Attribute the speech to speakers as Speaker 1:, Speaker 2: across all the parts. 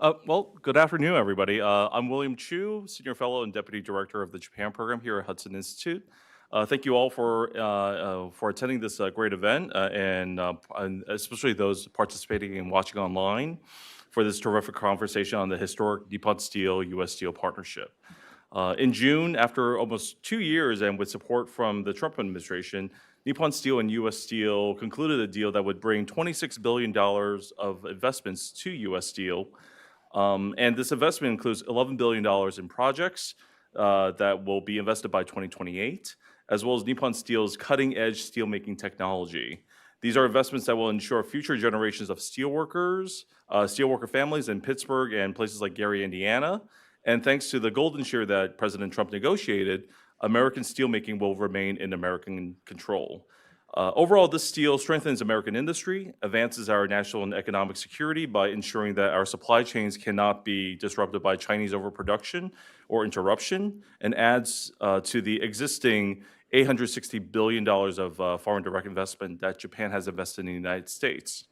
Speaker 1: Well, good afternoon, everybody. I'm William Chu, Senior Fellow and Deputy Director of the Japan Program here at Hudson Institute. Thank you all for attending this great event, and especially those participating and watching online for this terrific conversation on the historic Nippon Steel U.S. Steel partnership. In June, after almost 2 years and with support from the Trump administration, Nippon Steel and U.S. Steel concluded a deal that would bring $26 billion of investments to U.S. Steel, and this investment includes $11 billion in projects that will be invested by 2028, as well as Nippon Steel's cutting-edge steelmaking technology. These are investments that will ensure future generations of steelworkers, steelworker families in Pittsburgh and places like Gary, Indiana. And thanks to the golden share that President Trump negotiated, American steelmaking will remain in American control. Overall, this deal strengthens American industry, advances our national and economic security by ensuring that our supply chains cannot be disrupted by Chinese overproduction or interruption, and adds to the existing $860 billion of foreign direct investment that Japan has invested in the United States.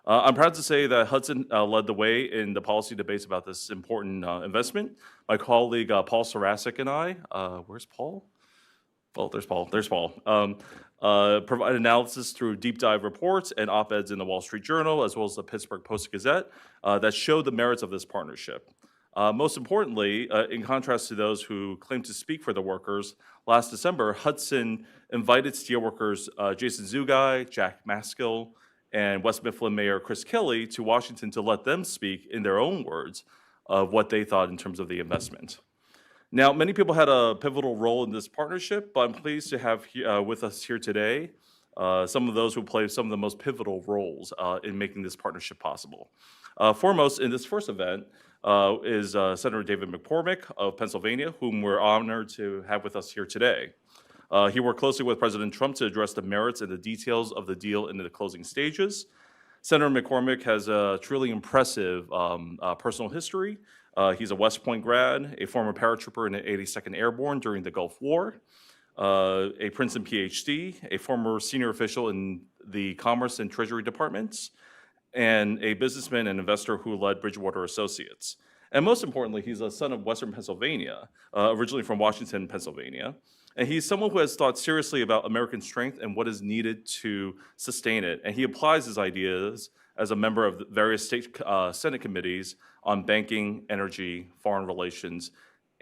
Speaker 1: I'm proud to say that Hudson led the way in the policy debates about this important investment. My colleague Paul Sarasic and I, where's Paul? Well, there's Paul. Provide analysis through deep dive reports and op-eds in the Wall Street Journal, as well as the Pittsburgh Post-Gazette, that show the merits of this partnership. Most importantly, in contrast to those who claim to speak for the workers, last December, Hudson invited steelworkers Jason Zugai, Jack Maskell, and West Mifflin Mayor Chris Kelly to Washington to let them speak in their own words of what they thought in terms of the investment. Now, many people had a pivotal role in this partnership, but I'm pleased to have with us here today some of those who played some of the most pivotal roles in making this partnership possible. Foremost in this first event is Senator David McCormick of Pennsylvania, whom we're honored to have with us here today. He worked closely with President Trump to address the merits and the details of the deal in the closing stages. Senator McCormick has a truly impressive personal history. He's a West Point grad, a former paratrooper in the 82nd Airborne during the Gulf War, a Princeton PhD, a former senior official in the Commerce and Treasury departments, and a businessman and investor who led Bridgewater Associates. And most importantly, he's a son of Western Pennsylvania, originally from Washington, Pennsylvania. And he's someone who has thought seriously about American strength and what is needed to sustain it. And he applies his ideas as a member of the various state Senate committees on banking, energy, foreign relations,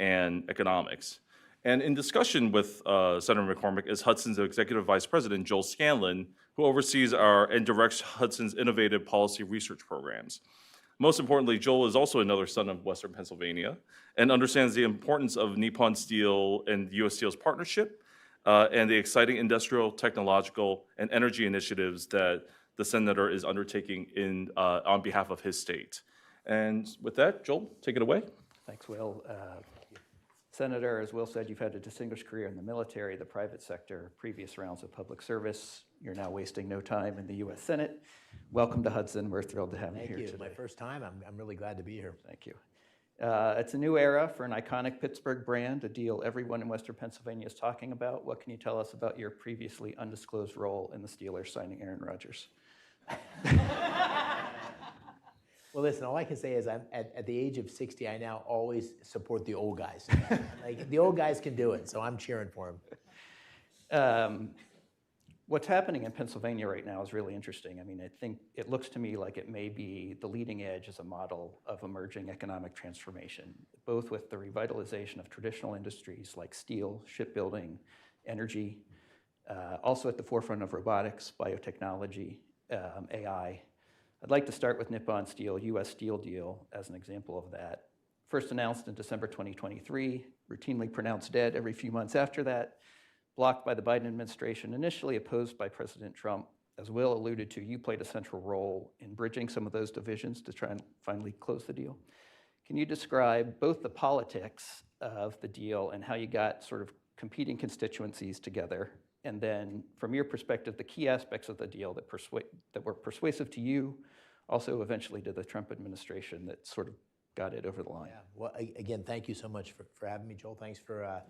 Speaker 1: and economics. And in discussion with Senator McCormick is Hudson's Executive Vice President, Joel Scanlon, who oversees and directs Hudson's innovative policy research programs. Most importantly, Joel is also another son of Western Pennsylvania and understands the importance of Nippon Steel and U.S. Steel's partnership and the exciting industrial, technological, and energy initiatives that the senator is undertaking on behalf of his state. And with that, Joel, take it away.
Speaker 2: Thanks, Will. Senator, as Will said, you've had a distinguished career in the military, the private sector, previous rounds of public service. You're now wasting no time in the U.S. Senate. Welcome to Hudson. We're thrilled to have you here today.
Speaker 3: Thank you. My first time. I'm really glad to be here.
Speaker 2: Thank you. It's a new era for an iconic Pittsburgh brand, a deal everyone in Western Pennsylvania is talking about. What can you tell us about your previously undisclosed role in the Steelers signing Aaron Rodgers?
Speaker 3: Well, listen, all I can say is I'm at the age of 60, I now always support the old guys. Like, the old guys can do it, so I'm cheering for them.
Speaker 2: What's happening in Pennsylvania right now is really interesting. I mean, I think it looks to me like it may be the leading edge as a model of emerging economic transformation, both with the revitalization of traditional industries like steel, shipbuilding, energy, also at the forefront of robotics, biotechnology, AI. I'd like to start with Nippon Steel, U.S. Steel deal as an example of that. First announced in December 2023, routinely pronounced dead every few months after that, blocked by the Biden administration, initially opposed by President Trump. As Will alluded to, you played a central role in bridging some of those divisions to try and finally close the deal. Can you describe both the politics of the deal and how you got sort of competing constituencies together, and then from your perspective, the key aspects of the deal that were persuasive to you, also eventually to the Trump administration, that sort of got it over the line?
Speaker 3: Yeah. Well, again, thank you so much for having me, Joel. Thanks for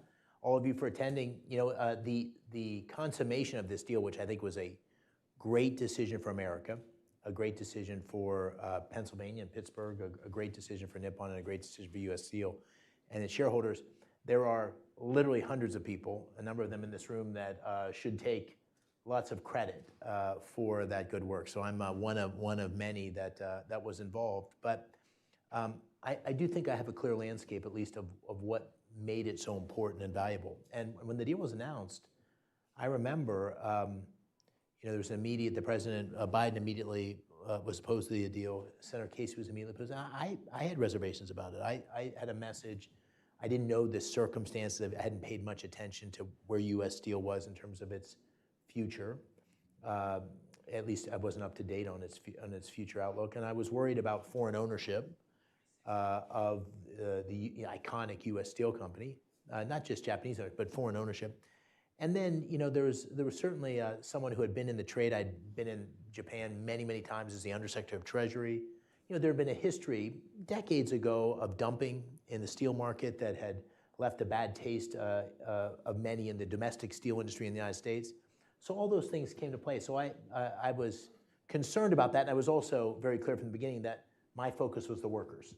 Speaker 3: all of you for attending. You know, the consummation of this deal, which I think was a great decision for America, a great decision for Pennsylvania and Pittsburgh, a great decision for Nippon, and a great decision for U.S. Steel and its shareholders. There are literally hundreds of people, a number of them in this room, that should take lots of credit for that good work. So I'm one of many that was involved. But I do think I have a clear landscape, at least, of what made it so important and valuable. And when the deal was announced, I remember, there was the President Biden immediately was opposed to the deal. Senator Casey was immediately opposed. I had reservations about it. I had a message. I didn't know the circumstances. I hadn't paid much attention to where U.S. Steel was in terms of its future. At least I wasn't up to date on its future outlook. And I was worried about foreign ownership of the iconic U.S. Steel company, not just Japanese, but foreign ownership. And then, there was certainly someone who had been in the trade. I'd been in Japan many, many times as the Undersecretary of Treasury. There had been a history decades ago of dumping in the steel market that had left a bad taste of many in the domestic steel industry in the United States. So all those things came to play. So I was concerned about that, and I was also very clear from the beginning that my focus was the workers.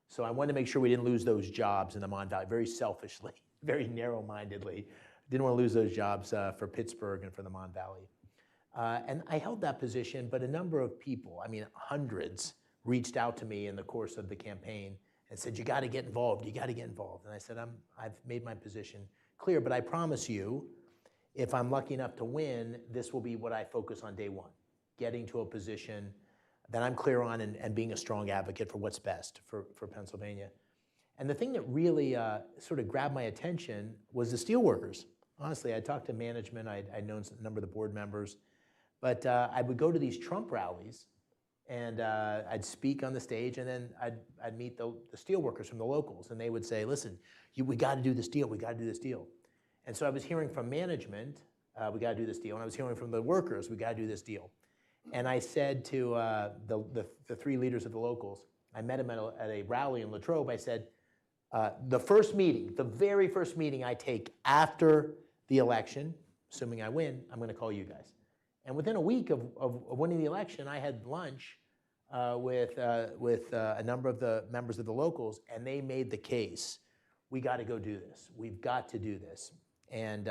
Speaker 3: So I wanted to make sure we didn't lose those jobs in the Mon Valley, very selfishly, very narrow-mindedly. Didn't want to lose those jobs for Pittsburgh and for the Mon Valley. And I held that position, but a number of people, hundreds, reached out to me in the course of the campaign and said, you got to get involved, you got to get involved. And I said, I've made my position clear, but I promise you, if I'm lucky enough to win, this will be what I focus on day one, getting to a position that I'm clear on and being a strong advocate for what's best for Pennsylvania. And the thing that really sort of grabbed my attention was the steelworkers. Honestly, I talked to management, I'd known a number of the board members, but I would go to these Trump rallies, and I'd speak on the stage, and then I'd meet the steelworkers from the locals, and they would say, listen, we got to do this deal, we got to do this deal. And so I was hearing from management, we got to do this deal, and I was hearing from the workers, we got to do this deal. And I said to the three leaders of the locals, I met them at a rally in Latrobe, I said, the very first meeting I take after the election, assuming I win, I'm going to call you guys. And within a week of winning the election, I had lunch with a number of the members of the locals, and they made the case, we got to go do this. We've got to do this. And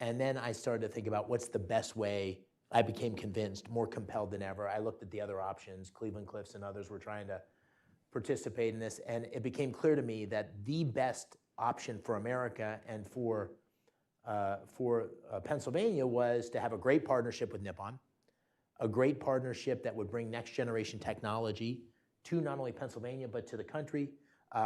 Speaker 3: then I started to think about what's the best way. I became convinced, more compelled than ever. I looked at the other options. Cleveland Cliffs and others were trying to participate in this, and it became clear to me that the best option for America and for Pennsylvania was to have a great partnership with Nippon, a great partnership that would bring next generation technology to not only Pennsylvania but to the country,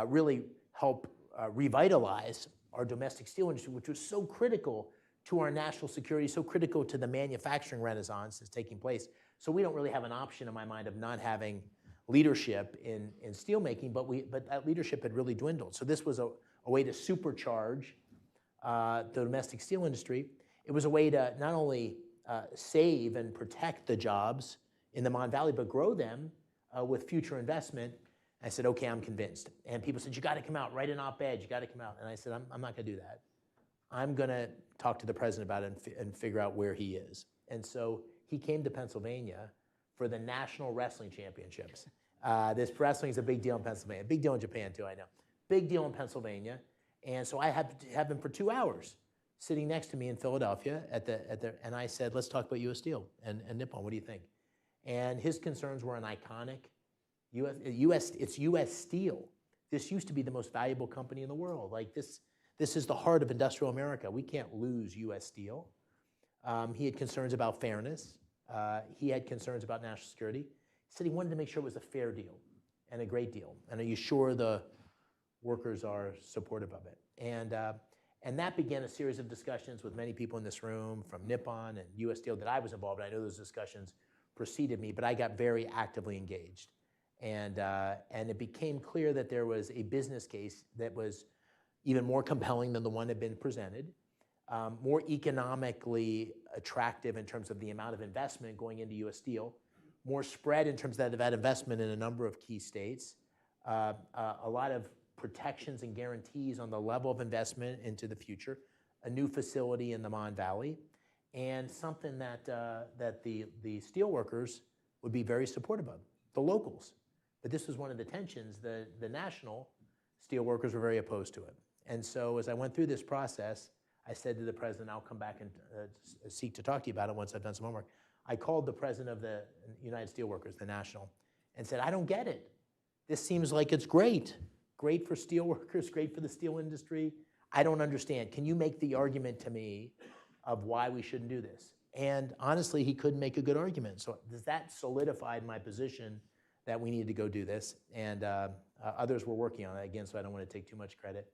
Speaker 3: really help revitalize our domestic steel industry, which was so critical to our national security, so critical to the manufacturing renaissance that's taking place. So we don't really have an option in my mind of not having leadership in steelmaking, but that leadership had really dwindled. So this was a way to supercharge the domestic steel industry. It was a way to not only save and protect the jobs in the Mon Valley, but grow them with future investment. I said, okay, I'm convinced. And people said, you got to come out, write an op-ed, you got to come out. And I said, I'm not going to do that. I'm going to talk to the president about it and figure out where he is. And so he came to Pennsylvania for the National Wrestling Championships. This wrestling is a big deal in Pennsylvania, big deal in Japan too, I know. Big deal in Pennsylvania. And so I had to have him for 2 hours sitting next to me in Philadelphia and I said, let's talk about U.S. Steel and Nippon, what do you think? And his concerns were an iconic it's U.S. Steel. This used to be the most valuable company in the world. Like this is the heart of industrial America. We can't lose U.S. Steel. He had concerns about fairness. He had concerns about national security. He said he wanted to make sure it was a fair deal and a great deal. And are you sure the workers are supportive of it? And that began a series of discussions with many people in this room from Nippon and U.S. Steel that I was involved in. I know those discussions preceded me, but I got very actively engaged. And it became clear that there was a business case that was even more compelling than the one that had been presented, more economically attractive in terms of the amount of investment going into U.S. Steel, more spread in terms of that investment in a number of key states, a lot of protections and guarantees on the level of investment into the future, a new facility in the Mon Valley, and something that, that the steelworkers would be very supportive of, the locals. But this was one of the tensions. The national steelworkers were very opposed to it. And so as I went through this process, I said to the president, I'll come back and seek to talk to you about it once I've done some homework. I called the president of the United Steelworkers, the national, and said, I don't get it. This seems like it's great. Great for steelworkers, great for the steel industry. I don't understand. Can you make the argument to me of why we shouldn't do this? And honestly, he couldn't make a good argument. So that solidified my position that we needed to go do this. And others were working on it, again, so I don't want to take too much credit.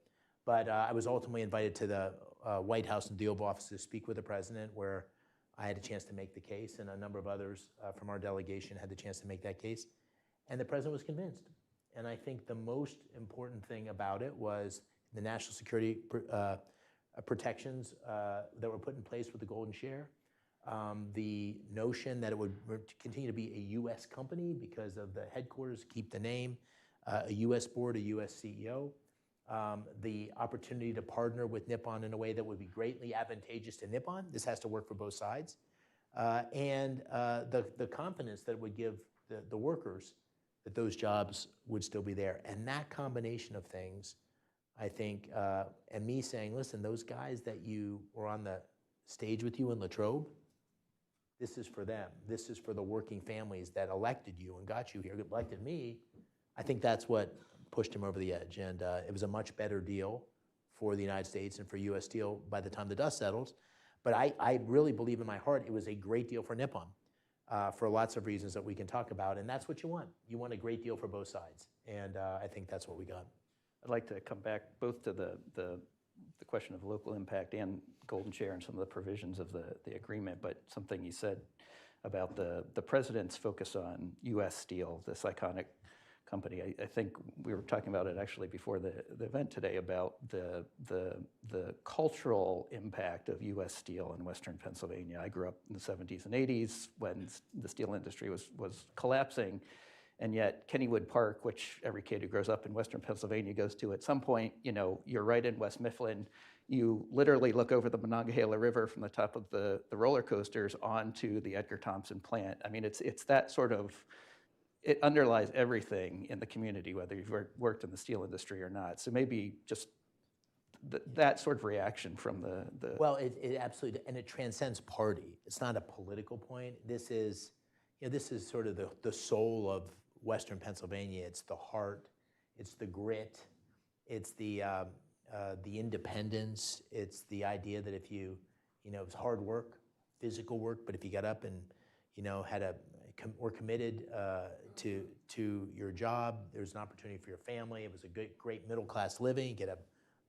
Speaker 3: But I was ultimately invited to the White House and the Oval Office to speak with the president, where I had a chance to make the case, and a number of others from our delegation had the chance to make that case. And the president was convinced. And I think the most important thing about it was the national security protections that were put in place with the golden share, the notion that it would continue to be a U.S. company because of the headquarters, keep the name, a U.S. board, a U.S. CEO, the opportunity to partner with Nippon in a way that would be greatly advantageous to Nippon. This has to work for both sides. And the confidence that it would give the workers that those jobs would still be there. And that combination of things, I think, and me saying, listen, those guys that you were on the stage with you in Latrobe, this is for them. This is for the working families that elected you and got you here, elected me. I think that's what pushed him over the edge. And it was a much better deal for the United States and for U.S. Steel by the time the dust settles. But I really believe in my heart it was a great deal for Nippon for lots of reasons that we can talk about. And that's what you want. You want a great deal for both sides. And I think that's what we got.
Speaker 2: I'd like to come back both to the question of local impact and golden share and some of the provisions of the agreement, but something you said about the president's focus on U.S. Steel, this iconic company. I think we were talking about it actually before the event today about the cultural impact of U.S. Steel in Western Pennsylvania. I grew up in the 70s and 80s when the steel industry was collapsing. And yet Kennywood Park, which every kid who grows up in Western Pennsylvania goes to at some point, you know, you're right in West Mifflin. You literally look over the Monongahela River from the top of the roller coasters onto the Edgar Thomson plant. I mean, it's that sort of, it underlies everything in the community, whether you've worked in the steel industry or not. So maybe just that sort of reaction from the
Speaker 3: Well, it absolutely, and it transcends party. It's not a political point. This is, you know, this is sort of the soul of Western Pennsylvania. It's the heart, it's the grit, it's the independence, it's the idea that if you know, it's hard work, physical work, but if you got up and, you know, were committed to your job, there's an opportunity for your family. It was a great middle-class living. You get to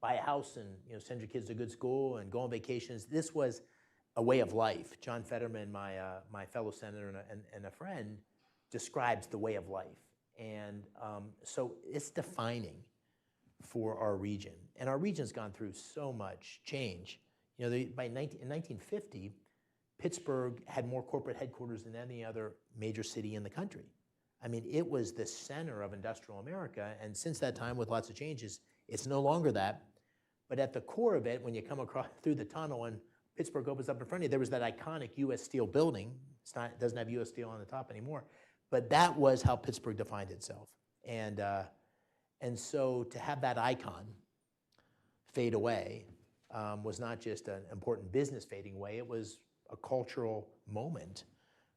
Speaker 3: buy a house and, you know, send your kids to good school and go on vacations. This was a way of life. John Fetterman, my fellow senator and a friend, describes the way of life. And so it's defining for our region. And our region's gone through so much change. You know, in 1950, Pittsburgh had more corporate headquarters than any other major city in the country. I mean, it was the center of industrial America. And since that time, with lots of changes, it's no longer that. But at the core of it, when you come across through the tunnel and Pittsburgh opens up in front of you, there was that iconic U.S. Steel building. It doesn't have U.S. Steel on the top anymore. But that was how Pittsburgh defined itself. And so to have that icon fade away was not just an important business fading away, it was a cultural moment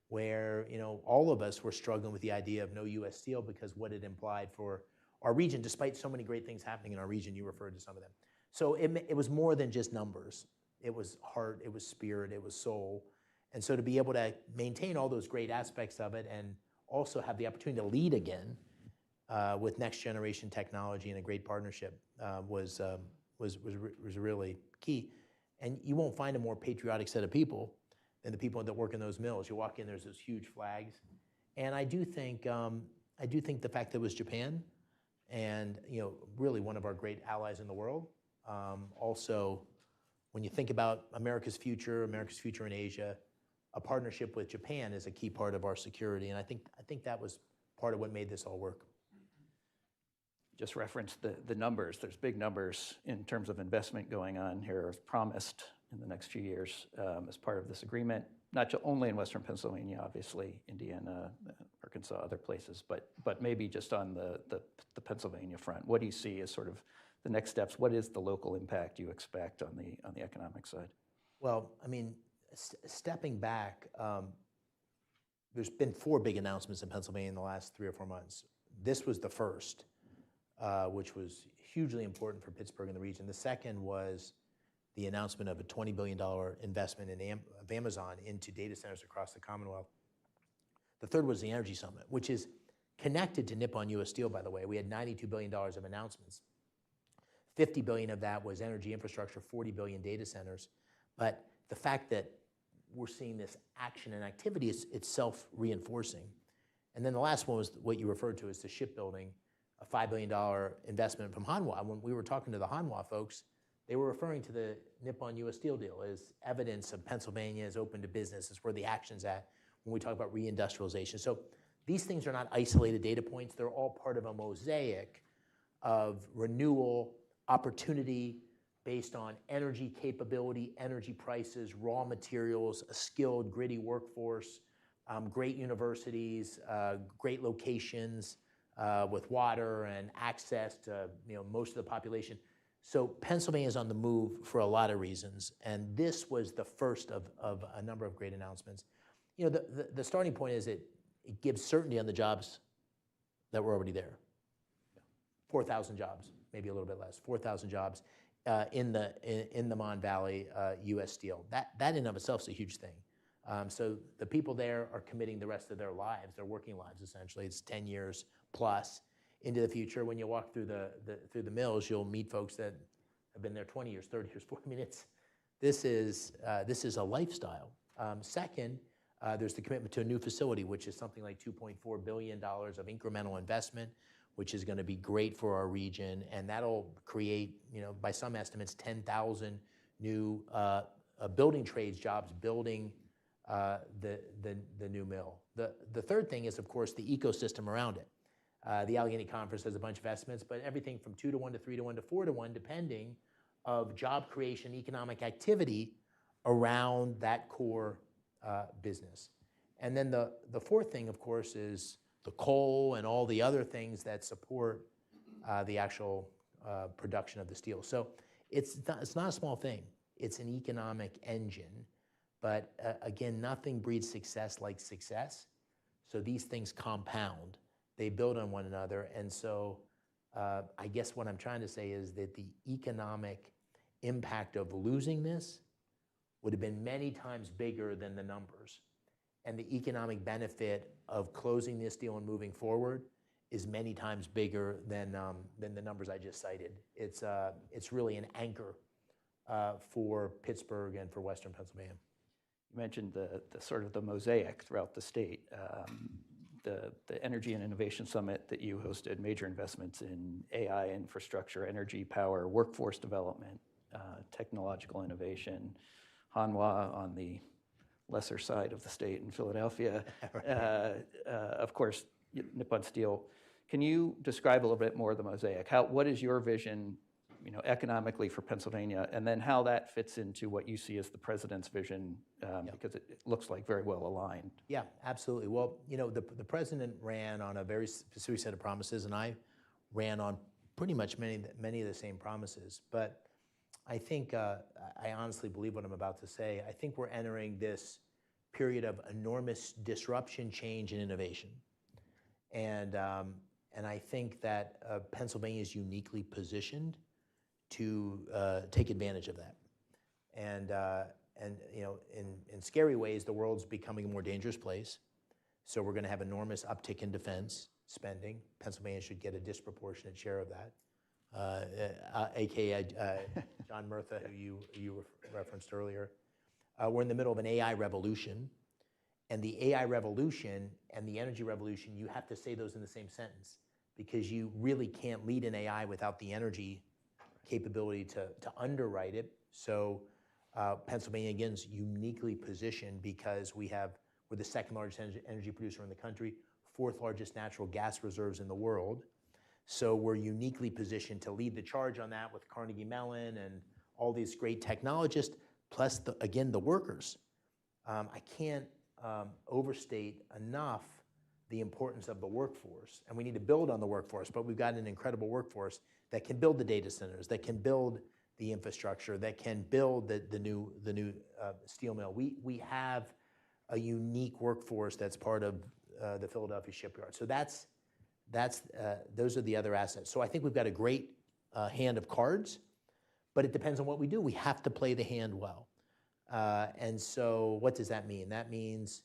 Speaker 3: where, you know, all of us were struggling with the idea of no U.S. Steel because what it implied for our region, despite so many great things happening in our region. You referred to some of them. So it was more than just numbers. It was heart, it was spirit, it was soul. And so to be able to maintain all those great aspects of it and also have the opportunity to lead again with next generation technology and a great partnership was really key. And you won't find a more patriotic set of people than the people that work in those mills. You walk in, there's those huge flags. And I do think the fact that it was Japan and, you know, really one of our great allies in the world. Also, when you think about America's future in Asia, a partnership with Japan is a key part of our security. And I think that was part of what made this all work.
Speaker 2: Just reference the numbers. There's big numbers in terms of investment going on here, promised in the next few years as part of this agreement, not only in Western Pennsylvania, obviously, Indiana, Arkansas, other places, but maybe just on the Pennsylvania front. What do you see as sort of the next steps? What is the local impact you expect on the economic side?
Speaker 3: Well, I mean, stepping back, there's been 4 big announcements in Pennsylvania in the last 3 or 4 months. This was the first, which was hugely important for Pittsburgh and the region. The second was the announcement of a $20 billion investment of Amazon into data centers across the Commonwealth. The third was the Energy Summit, which is connected to Nippon U.S. Steel, by the way. We had $92 billion of announcements. $50 billion of that was energy infrastructure, $40 billion data centers. But the fact that we're seeing this action and activity, it's self-reinforcing. And then the last one was what you referred to as the shipbuilding, a $5 billion investment from Hanwha. When we were talking to the Hanwha folks, they were referring to the Nippon U.S. Steel deal as evidence of Pennsylvania is open to business. It's where the action's at when we talk about reindustrialization. So these things are not isolated data points. They're all part of a mosaic of renewal, opportunity based on energy capability, energy prices, raw materials, a skilled, gritty workforce, great universities, great locations with water and access to most of the population. So Pennsylvania is on the move for a lot of reasons, and this was the first of a number of great announcements. The starting point is it gives certainty on the jobs that were already there. 4,000 jobs, maybe a little bit less, 4,000 jobs in the Mon Valley U.S. Steel. That in and of itself is a huge thing. So the people there are committing the rest of their lives, their working lives essentially. It's 10 years plus into the future. When you walk through the mills, you'll meet folks that have been there 20 years, 30 years, 40 minutes. This is a lifestyle. Second, there's the commitment to a new facility, which is something like $2.4 billion of incremental investment, which is going to be great for our region, and that'll create, by some estimates, 10,000 new building trades jobs building the new mill. The third thing is, of course, the ecosystem around it. The Allegheny Conference has a bunch of estimates, but everything from 2 to 1 to 3 to 1 to 4 to 1, depending of job creation, economic activity around that core business. And then the fourth thing, of course, is the coal and all the other things that support the actual production of the steel. So it's not a small thing. It's an economic engine. But again, nothing breeds success like success. So these things compound. They build on one another. And so I guess what I'm trying to say is that the economic impact of losing this would have been many times bigger than the numbers. And the economic benefit of closing this deal and moving forward is many times bigger than the numbers I just cited. It's really an anchor for Pittsburgh and for Western Pennsylvania.
Speaker 2: You mentioned the sort of the mosaic throughout the state. The Energy and Innovation Summit that you hosted, major investments in AI infrastructure, energy, power, workforce development, technological innovation. Hanwha on the lesser side of the state in Philadelphia. Of course, Nippon Steel. Can you describe a little bit more of the mosaic? What is your vision, economically for Pennsylvania, and then how that fits into what you see as the president's vision, because it looks like very well aligned.
Speaker 3: Yeah, absolutely. Well, the president ran on a very specific set of promises, and I ran on pretty much many of the same promises. But I think, I honestly believe what I'm about to say. I think we're entering this period of enormous disruption, change, and innovation. And I think that Pennsylvania is uniquely positioned to take advantage of that. And in scary ways, the world's becoming a more dangerous place. So we're going to have enormous uptick in defense spending. Pennsylvania should get a disproportionate share of that. AKA John Murtha, who you referenced earlier. We're in the middle of an AI revolution. And the AI revolution and the energy revolution, you have to say those in the same sentence, because you really can't lead an AI without the energy capability to underwrite it. So Pennsylvania, again, is uniquely positioned because we're the second largest energy producer in the country, 4th largest natural gas reserves in the world. So we're uniquely positioned to lead the charge on that with Carnegie Mellon and all these great technologists, plus, again, the workers. I can't overstate enough the importance of the workforce, and we need to build on the workforce, but we've got an incredible workforce that can build the data centers, that can build the infrastructure, that can build the new steel mill. We have a unique workforce that's part of the Philadelphia shipyard. So those are the other assets. So I think we've got a great hand of cards, but it depends on what we do. We have to play the hand well. And so what does that mean? That means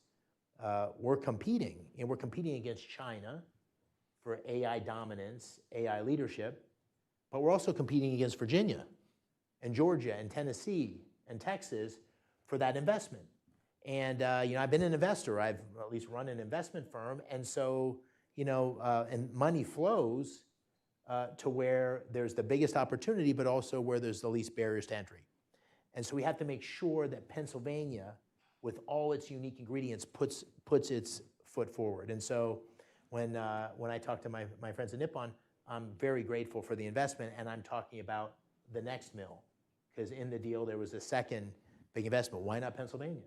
Speaker 3: we're competing, and we're competing against China for AI dominance, AI leadership, but we're also competing against Virginia and Georgia and Tennessee and Texas for that investment. And I've been an investor. I've at least run an investment firm, and so and money flows to where there's the biggest opportunity, but also where there's the least barriers to entry. And so we have to make sure that Pennsylvania, with all its unique ingredients, puts its foot forward. And so when I talk to my friends at Nippon, I'm very grateful for the investment, and I'm talking about the next mill, because in the deal there was a second big investment. Why not Pennsylvania,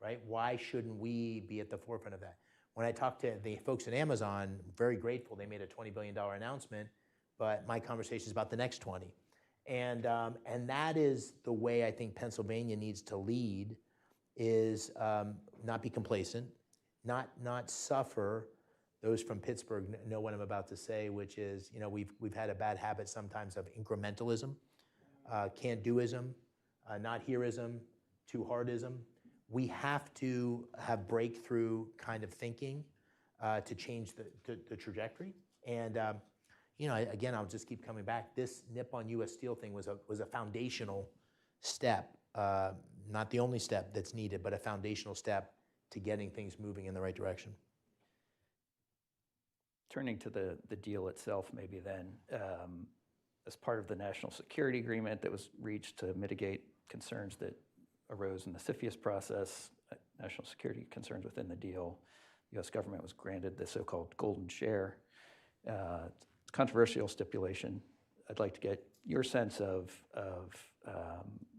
Speaker 3: right? Why shouldn't we be at the forefront of that? When I talked to the folks at Amazon, very grateful. They made a $20 billion announcement, but my conversation is about the next 20. And that is the way I think Pennsylvania needs to lead, is not be complacent, not suffer. Those from Pittsburgh know what I'm about to say, which is, we've had a bad habit sometimes of incrementalism, can't-doism, not-hereism, too-hardism. We have to have breakthrough kind of thinking to change the trajectory. And again, I'll just keep coming back. This Nippon U.S. Steel thing was a foundational step, not the only step that's needed, but a foundational step to getting things moving in the right direction.
Speaker 2: Turning to the deal itself, maybe then, as part of the national security agreement that was reached to mitigate concerns that arose in the CFIUS process, national security concerns within the deal, the U.S. government was granted the so-called golden share. It's a controversial stipulation. I'd like to get your sense of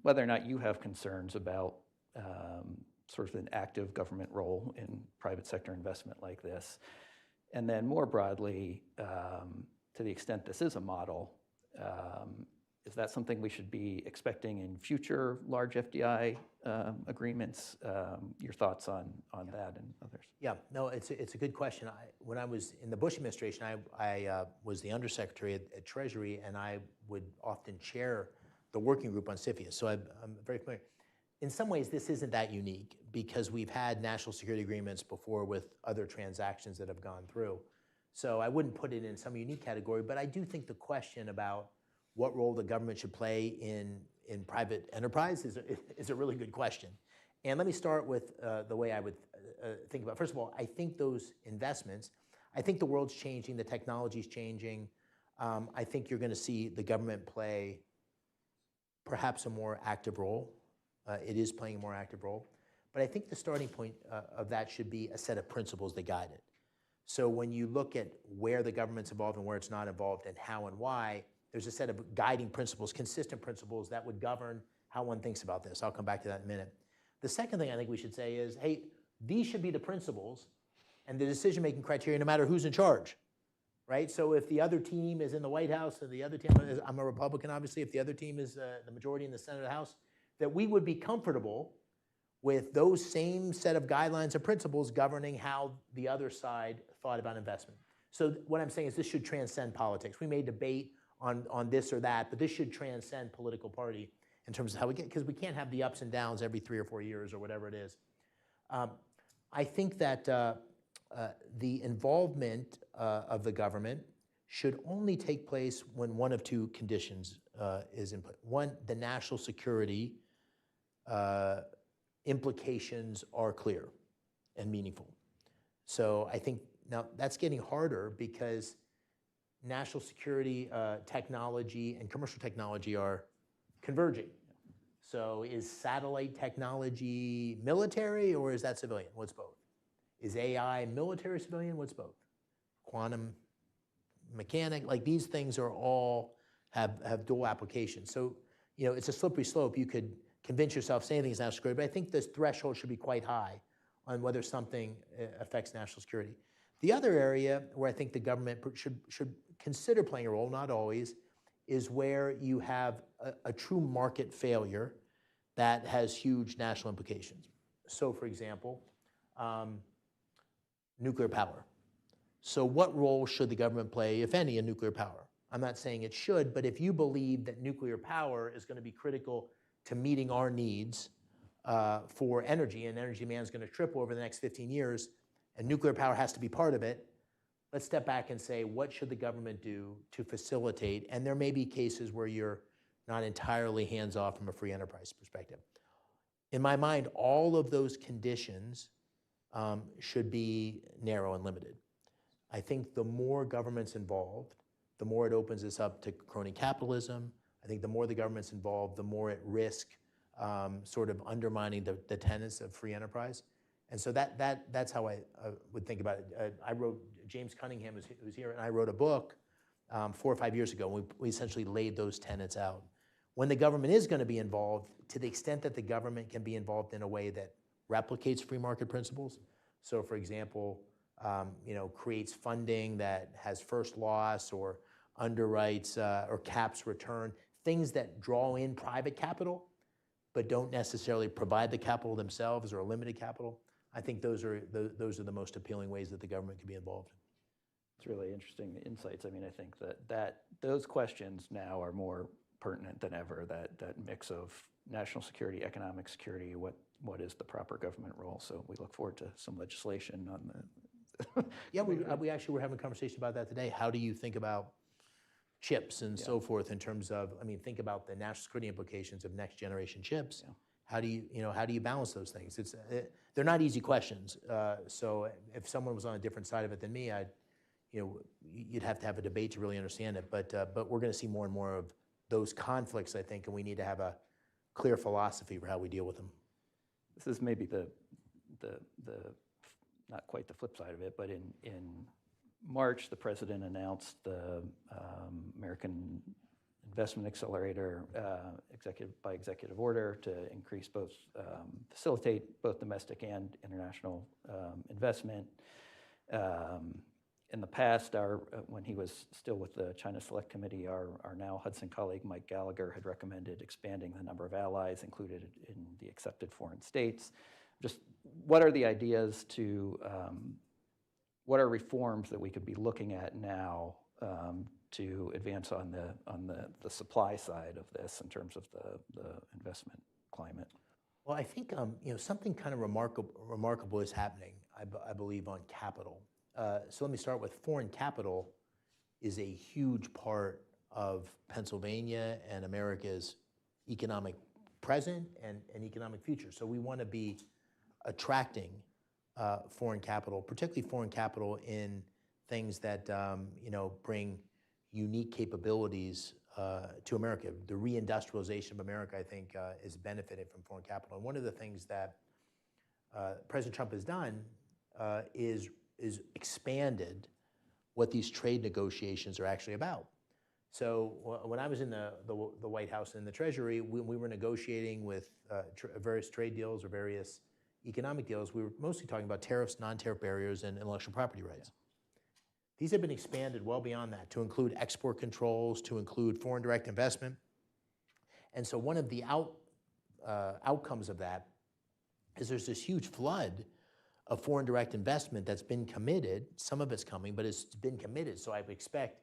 Speaker 2: whether or not you have concerns about sort of an active government role in private sector investment like this. And then more broadly, to the extent this is a model, is that something we should be expecting in future large FDI agreements? Your thoughts on that and others? Yeah, no, it's a good question. When I was in the Bush administration, I was the undersecretary at Treasury, and I would often chair the working group on CFIUS, so I'm very familiar. In some ways, this isn't that unique, because we've had national security agreements before with other transactions that have gone through. So I wouldn't put it in some unique category, but I do think the question about what role the government should play in private enterprise is a really good question. And let me start with the way I would think about it. First of all, I think those investments, I think the world's changing, the technology's changing. I think you're going to see the government play perhaps a more active role. It is playing a more active role. But I think the starting point of that should be a set of principles that guide it. So when you look at where the government's involved and where it's not involved and how and why, there's a set of guiding principles, consistent principles that would govern how one thinks about this. I'll come back to that in a minute. The second thing I think we should say is, hey, these should be the principles and the decision-making criteria no matter who's in charge, right? So if the other team is in the White House and the other team is, I'm a Republican, obviously, if the other team is the majority in the Senate or the House, that we would be comfortable with those same set of guidelines and principles governing how the other side thought about investment. So what I'm saying is this should transcend politics. We may debate on this or that, but this should transcend political party in terms of how we get, because we can't have the ups and downs every 3 or 4 years or whatever it is. I think that the involvement of the government should only take place when one of two conditions is in place. One, the national security implications are clear and meaningful. So I think now that's getting harder because national security technology and commercial technology are converging. So is satellite technology military or is that civilian? What's both? Is AI military, civilian? What's both? Quantum mechanic, like these things are all have dual applications. So, it's a slippery slope. You could
Speaker 3: convince yourself saying anything is national security, but I think this threshold should be quite high on whether something affects national security. The other area where I think the government should consider playing a role, not always, is where you have a true market failure that has huge national implications. So, for example, nuclear power. So what role should the government play, if any, in nuclear power? I'm not saying it should, but if you believe that nuclear power is going to be critical to meeting our needs for energy, and energy demand is going to triple over the next 15 years, and nuclear power has to be part of it, let's step back and say, what should the government do to facilitate? And there may be cases where you're not entirely hands-off from a free enterprise perspective. In my mind, all of those conditions should be narrow and limited. I think the more government's involved, the more it opens us up to crony capitalism. I think the more the government's involved, the more it risks sort of undermining the tenets of free enterprise. And so that's how I would think about it. I wrote, James Cunningham who's here, and I wrote a book 4 or 5 years ago, and we essentially laid those tenets out. When the government is going to be involved, to the extent that the government can be involved in a way that replicates free market principles, so for example, creates funding that has first loss or underwrites or caps return, things that draw in private capital but don't necessarily provide the capital themselves or a limited capital. I think those are the most appealing ways that the government can be involved.
Speaker 2: It's really interesting, the insights. I mean, I think that those questions now are more pertinent than ever, that mix of national security, economic security, what is the proper government role. So we look forward to some legislation on the...
Speaker 3: Yeah, we actually were having a conversation about that today. How do you think about chips and so forth in terms of, I mean, think about the national security implications of next generation chips. Yeah. How do you balance those things? They're not easy questions. So if someone was on a different side of it than me, you'd have to have a debate to really understand it. But we're going to see more and more of those conflicts, I think, and we need to have a clear philosophy for how we deal with them.
Speaker 2: This is maybe the not quite the flip side of it, but in March, the president announced the American Investment Accelerator by executive order to increase facilitate both domestic and international investment. In the past, when he was still with the China Select Committee, our now Hudson colleague Mike Gallagher had recommended expanding the number of allies included in the accepted foreign states. Just what are the ideas to, what are reforms that we could be looking at now to advance on the supply side of this in terms of the investment climate?
Speaker 3: Well, I think something kind of remarkable is happening, I believe, on capital. So let me start with foreign capital is a huge part of Pennsylvania and America's economic present and economic future. So we want to be attracting foreign capital, particularly foreign capital in things that bring unique capabilities to America. The reindustrialization of America, I think, is benefited from foreign capital. And one of the things that President Trump has done is expanded what these trade negotiations are actually about. So when I was in the White House and the Treasury, we were negotiating with various trade deals or various economic deals. We were mostly talking about tariffs, non-tariff barriers, and intellectual property rights. These have been expanded well beyond that to include export controls, to include foreign direct investment. And so one of the outcomes of that is there's this huge flood of foreign direct investment that's been committed. Some of it's coming, but it's been committed. So I would expect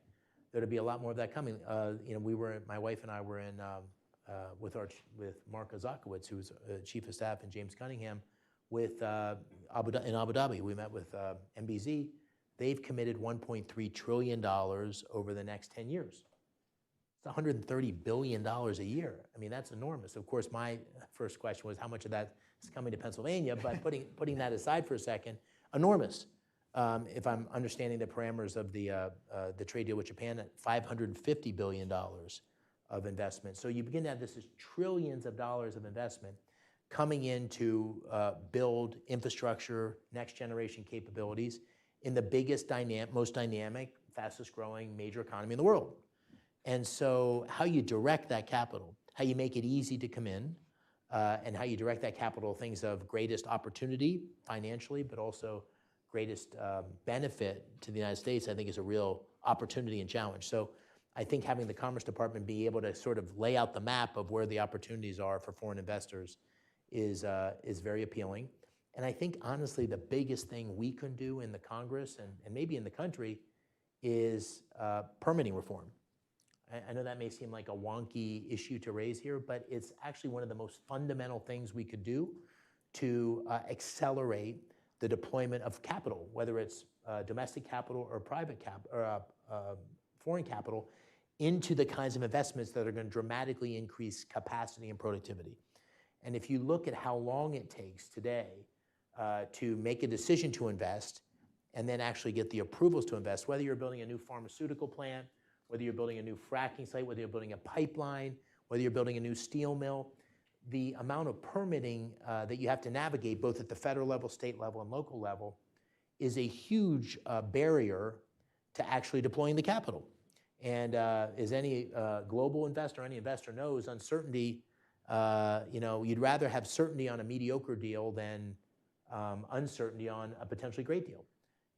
Speaker 3: there to be a lot more of that coming. My wife and I were in with Mark Ozakowicz, who's chief of staff, and James Cunningham, in Abu Dhabi. We met with MBZ. They've committed $1.3 trillion over the next 10 years. It's $130 billion a year. I mean, that's enormous. Of course, my first question was how much of that is coming to Pennsylvania, but putting that aside for a second, enormous. If I'm understanding the parameters of the trade deal with Japan, at $550 billion of investment. So you begin to have this as trillions of dollars of investment coming in to build infrastructure, next generation capabilities in the biggest, most dynamic, fastest growing major economy in the world. And so how you direct that capital, how you make it easy to come in, and how you direct that capital, things of greatest opportunity financially, but also greatest benefit to the United States, I think is a real opportunity and challenge. So I think having the Commerce Department be able to sort of lay out the map of where the opportunities are for foreign investors is very appealing. And I think, honestly, the biggest thing we can do in the Congress and maybe in the country is permitting reform. I know that may seem like a wonky issue to raise here, but it's actually one of the most fundamental things we could do to accelerate the deployment of capital, whether it's domestic capital or private foreign capital, into the kinds of investments that are going to dramatically increase capacity and productivity. And if you look at how long it takes today to make a decision to invest and then actually get the approvals to invest, whether you're building a new pharmaceutical plant, whether you're building a new fracking site, whether you're building a pipeline, whether you're building a new steel mill, the amount of permitting that you have to navigate, both at the federal level, state level, and local level, is a huge barrier to actually deploying the capital. And as any global investor, any investor knows, uncertainty, you'd rather have certainty on a mediocre deal than uncertainty on a potentially great deal.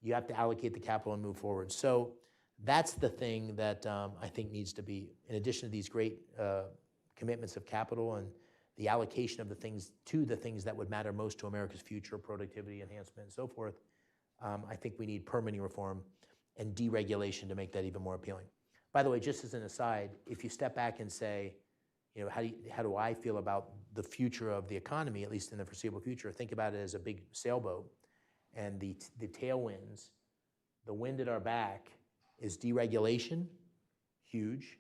Speaker 3: You have to allocate the capital and move forward. So that's the thing that I think needs to be, in addition to these great commitments of capital and the allocation of the things that would matter most to America's future, productivity enhancement and so forth, I think we need permitting reform and deregulation to make that even more appealing. By the way, just as an aside, if you step back and say, how do I feel about the future of the economy, at least in the foreseeable future, think about it as a big sailboat, and the tailwinds, the wind at our back is deregulation, huge,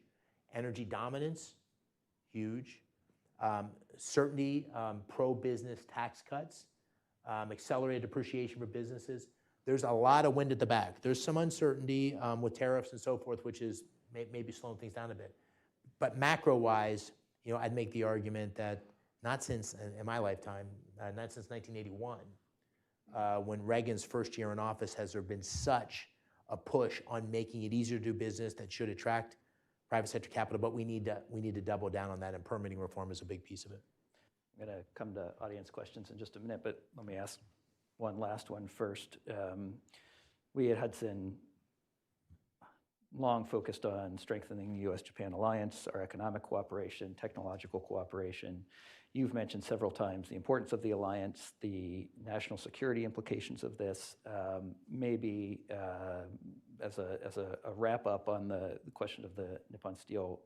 Speaker 3: energy dominance, huge, certainty, pro-business tax cuts, accelerated depreciation for businesses. There's a lot of wind at the back. There's some uncertainty with tariffs and so forth, which is maybe slowing things down a bit. But macro-wise, I'd make the argument that not since, in my lifetime, not since 1981, when Reagan's first year in office, has there been such a push on making it easier to do business that should attract private sector capital, but we need to double down on that, and permitting reform is a big piece of it.
Speaker 2: I'm going to come to audience questions in just a minute, but let me ask one last one first. We at Hudson long focused on strengthening the U.S.-Japan alliance, our economic cooperation, technological cooperation. You've mentioned several times the importance of the alliance, the national security implications of this. Maybe as a wrap up on the question of the Nippon Steel,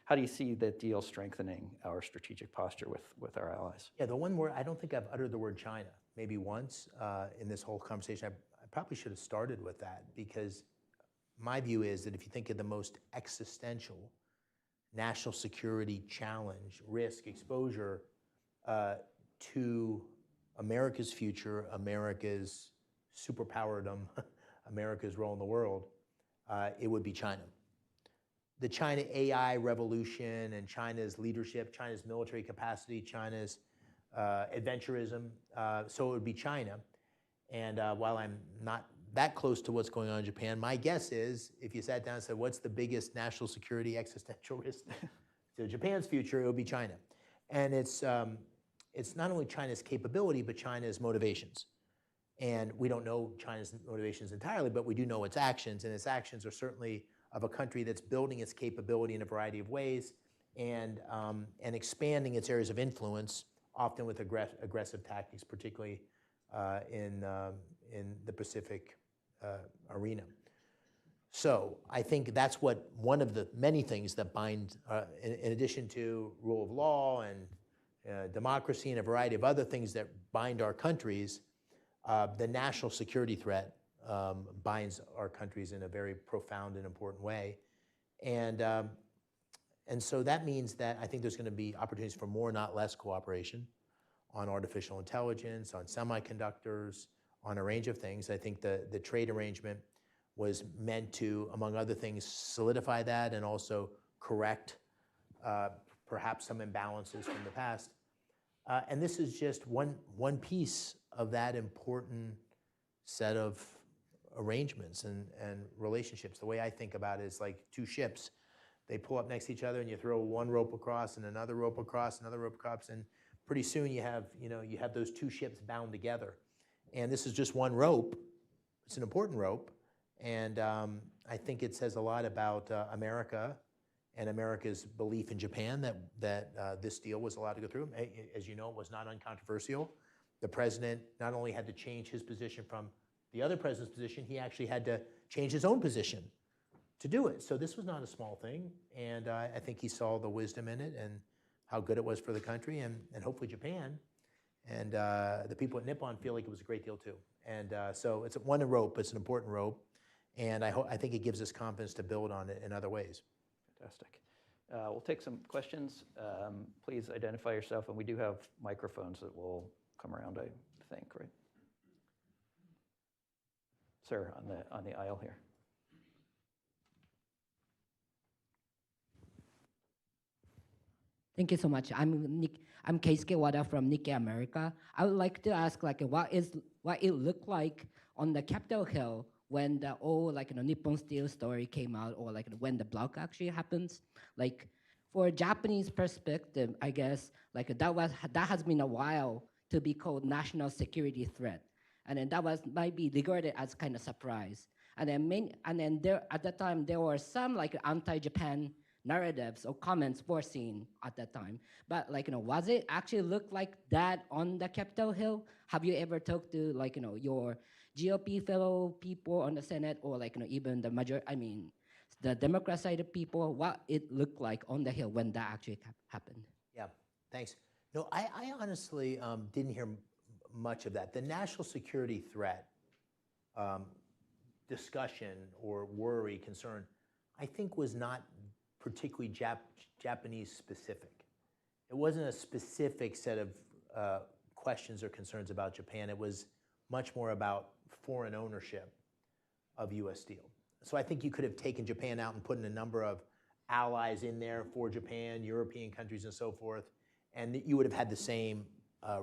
Speaker 2: how do you see that deal strengthening our strategic posture with our allies?
Speaker 3: Yeah, the one word, I don't think I've uttered the word China, maybe once in this whole conversation. I probably should have started with that, because my view is that if you think of the most existential national security challenge, risk, exposure to America's future, America's superpowerdom, America's role in the world, it would be China. The China AI revolution and China's leadership, China's military capacity, China's adventurism, so it would be China. And while I'm not that close to what's going on in Japan, my guess is, if you sat down and said, what's the biggest national security existential risk to Japan's future, it would be China. And it's not only China's capability, but China's motivations. And we don't know China's motivations entirely, but we do know its actions, and its actions are certainly of a country that's building its capability in a variety of ways and expanding its areas of influence, often with aggressive tactics, particularly in the Pacific arena. So I think that's one of the many things that bind, in addition to rule of law and democracy and a variety of other things that bind our countries, the national security threat binds our countries in a very profound and important way. And so that means that I think there's going to be opportunities for more, not less, cooperation on artificial intelligence, on semiconductors, on a range of things. I think the trade arrangement was meant to, among other things, solidify that and also correct perhaps some imbalances from the past. And this is just one piece of that important set of arrangements and relationships. The way I think about it is like two ships. They pull up next to each other, and you throw one rope across and another rope across, another rope across, and pretty soon you have those two ships bound together. And this is just one rope. It's an important rope. And I think it says a lot about America and America's belief in Japan that this deal was allowed to go through. As you know, it was not uncontroversial. The president not only had to change his position from the other president's position, he actually had to change his own position to do it. So this was not a small thing. And I think he saw the wisdom in it and how good it was for the country and hopefully Japan. And the people at Nippon feel like it was a great deal too. And so it's one rope, it's an important rope. And I think it gives us confidence to build on it in other ways.
Speaker 2: Fantastic. We'll take some questions. Please identify yourself, and we do have microphones that will come around, I think, right? Sir, on the aisle here.
Speaker 4: Thank you so much. I'm Keisuke Wada from Nikkei America. I would like to ask, what it looked like on the Capitol Hill when the old, Nippon Steel story came out, or when the block actually happens. For Japanese perspective, I guess that has been a while to be called national security threat, and then that might be regarded as kind of surprise. And then there at that time there were some anti-Japan narratives or comments were seen at that time. But was it actually look like that on the Capitol Hill? Have you ever talked to your GOP fellow people on the Senate, or even the Democrat side of people, what it looked like on the Hill when that actually happened?
Speaker 3: Yeah, thanks. No, I honestly didn't hear much of that. The national security threat discussion or worry, concern, I think was not particularly Japanese specific. It wasn't a specific set of questions or concerns about Japan. It was much more about foreign ownership of U.S. Steel. So I think you could have taken Japan out and put in a number of allies in there for Japan, European countries and so forth, and you would have had the same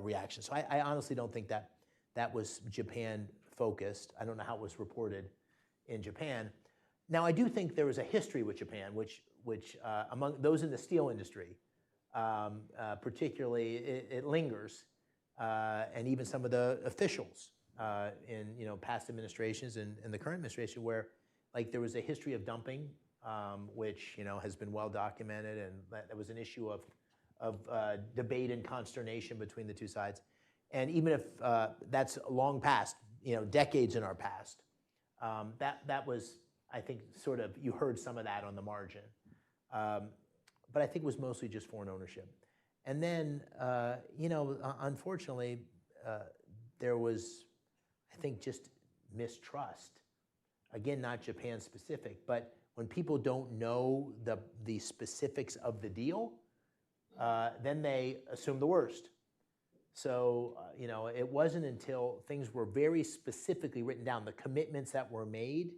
Speaker 3: reaction. So I honestly don't think that was Japan focused. I don't know how it was reported in Japan. Now, I do think there was a history with Japan, which among those in the steel industry, particularly, it lingers, and even some of the officials in past administrations and the current administration, where there was a history of dumping, which has been well documented, and that was an issue of debate and consternation between the two sides. And even if that's long past, decades in our past, that was, I think, sort of, you heard some of that on the margin. But I think it was mostly just foreign ownership. And then, unfortunately, there was, I think, just mistrust. Again, not Japan specific, but when people don't know the specifics of the deal, then they assume the worst. So, it wasn't until things were very specifically written down, the commitments that were made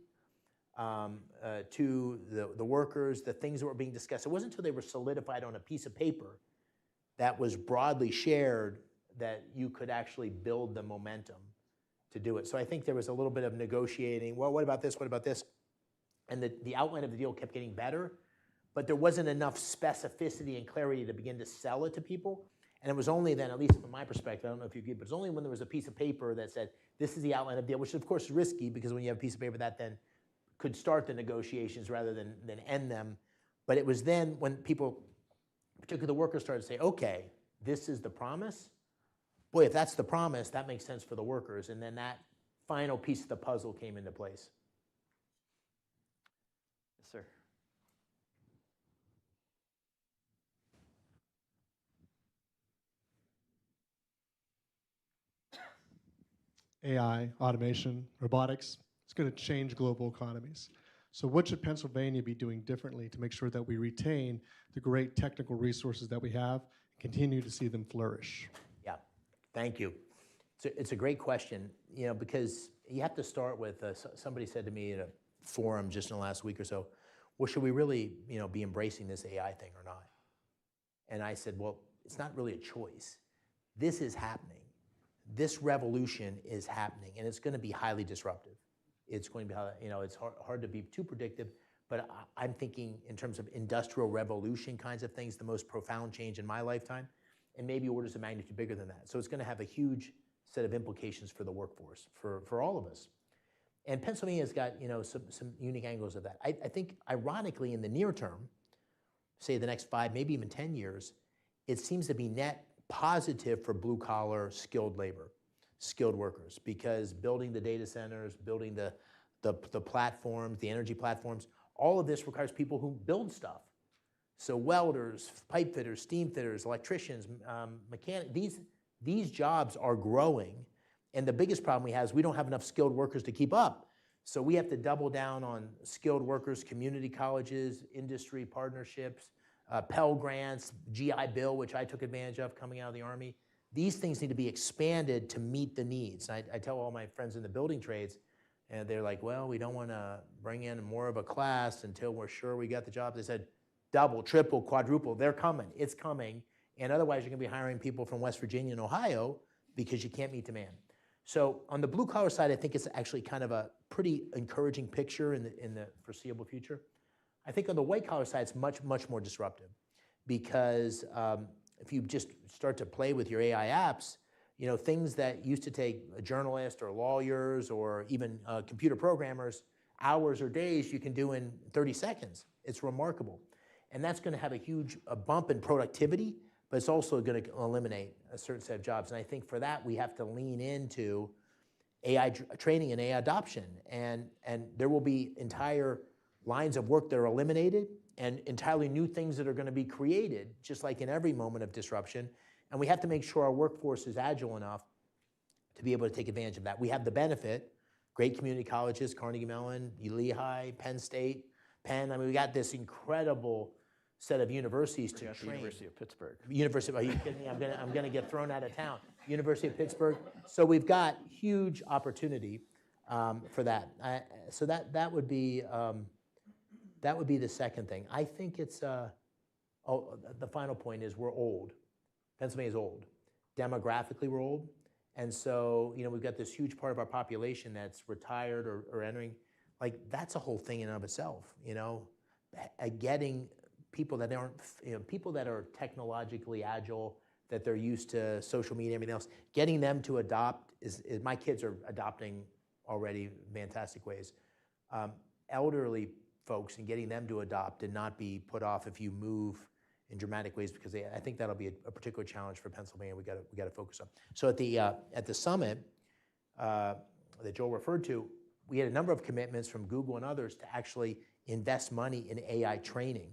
Speaker 3: to the workers, the things that were being discussed. It wasn't until they were solidified on a piece of paper that was broadly shared that you could actually build the momentum to do it. So I think there was a little bit of negotiating. Well, what about this? What about this? And the outline of the deal kept getting better, but there wasn't enough specificity and clarity to begin to sell it to people. And it was only then, at least from my perspective, I don't know if you agree, but it was only when there was a piece of paper that said, this is the outline of the deal, which of course is risky, because when you have a piece of paper that then could start the negotiations rather than end them. But it was then when people, particularly the workers, started to say, okay, this is the promise. Boy, if that's the promise, that makes sense for the workers. And then that final piece of the puzzle came into place.
Speaker 2: Yes, sir.
Speaker 5: AI, automation, robotics, it's going to change global economies. So what should Pennsylvania be doing differently to make sure that we retain the great technical resources that we have and continue to see them flourish?
Speaker 3: Yeah, thank you. It's a great question, because you have to start with, somebody said to me at a forum just in the last week or so, well, should we really, be embracing this AI thing or not? And I said, well, it's not really a choice. This is happening. This revolution is happening, and it's going to be highly disruptive. It's going to be, it's hard to be too predictive, but I'm thinking in terms of industrial revolution kinds of things, the most profound change in my lifetime. and maybe orders of magnitude bigger than that. So it's going to have a huge set of implications for the workforce, for all of us. And Pennsylvania's got some unique angles of that. I think, ironically, in the near term, say the next 5, maybe even 10 years, it seems to be net positive for blue-collar skilled labor, skilled workers, because building the data centers, building the platforms, the energy platforms, all of this requires people who build stuff. So welders, pipe fitters, steam fitters, electricians, mechanics, these jobs are growing. And the biggest problem we have is we don't have enough skilled workers to keep up. So we have to double down on skilled workers, community colleges, industry partnerships, Pell Grants, GI Bill, which I took advantage of coming out of the Army. These things need to be expanded to meet the needs. I tell all my friends in the building trades, and they're like, well, we don't want to bring in more of a class until we're sure we got the job. They said, double, triple, quadruple, they're coming. It's coming. And otherwise, you're going to be hiring people from West Virginia and Ohio because you can't meet demand. So on the blue-collar side, I think it's actually kind of a pretty encouraging picture in the foreseeable future. I think on the white-collar side, it's much, much more disruptive because if you just start to play with your AI apps, things that used to take a journalist or lawyers or even computer programmers hours or days, you can do in 30 seconds. It's remarkable. And that's going to have a huge bump in productivity, but it's also going to eliminate a certain set of jobs. And I think for that, we have to lean into AI training and AI adoption. And there will be entire lines of work that are eliminated and entirely new things that are going to be created, just like in every moment of disruption. And we have to make sure our workforce is agile enough to be able to take advantage of that. We have the benefit, great community colleges, Carnegie Mellon, Lehigh, Penn State, Penn. I mean, we got this incredible set of universities to train.
Speaker 2: The University of Pittsburgh.
Speaker 3: Are you kidding me? I'm gonna get thrown out of town. University of Pittsburgh. So we've got huge opportunity for that. So that would be the second thing. I think it's the final point is we're old. Pennsylvania's old. Demographically, we're old, and so we've got this huge part of our population that's retired or entering. Like that's a whole thing in and of itself. Getting people that aren't, people that are technologically agile, that they're used to social media, everything else, getting them to adopt is my kids are adopting already in fantastic ways. Elderly folks and getting them to adopt and not be put off if you move in dramatic ways, because I think that'll be a particular challenge for Pennsylvania. We got to focus on. So at the summit that Joel referred to, we had a number of commitments from Google and others to actually invest money in AI training,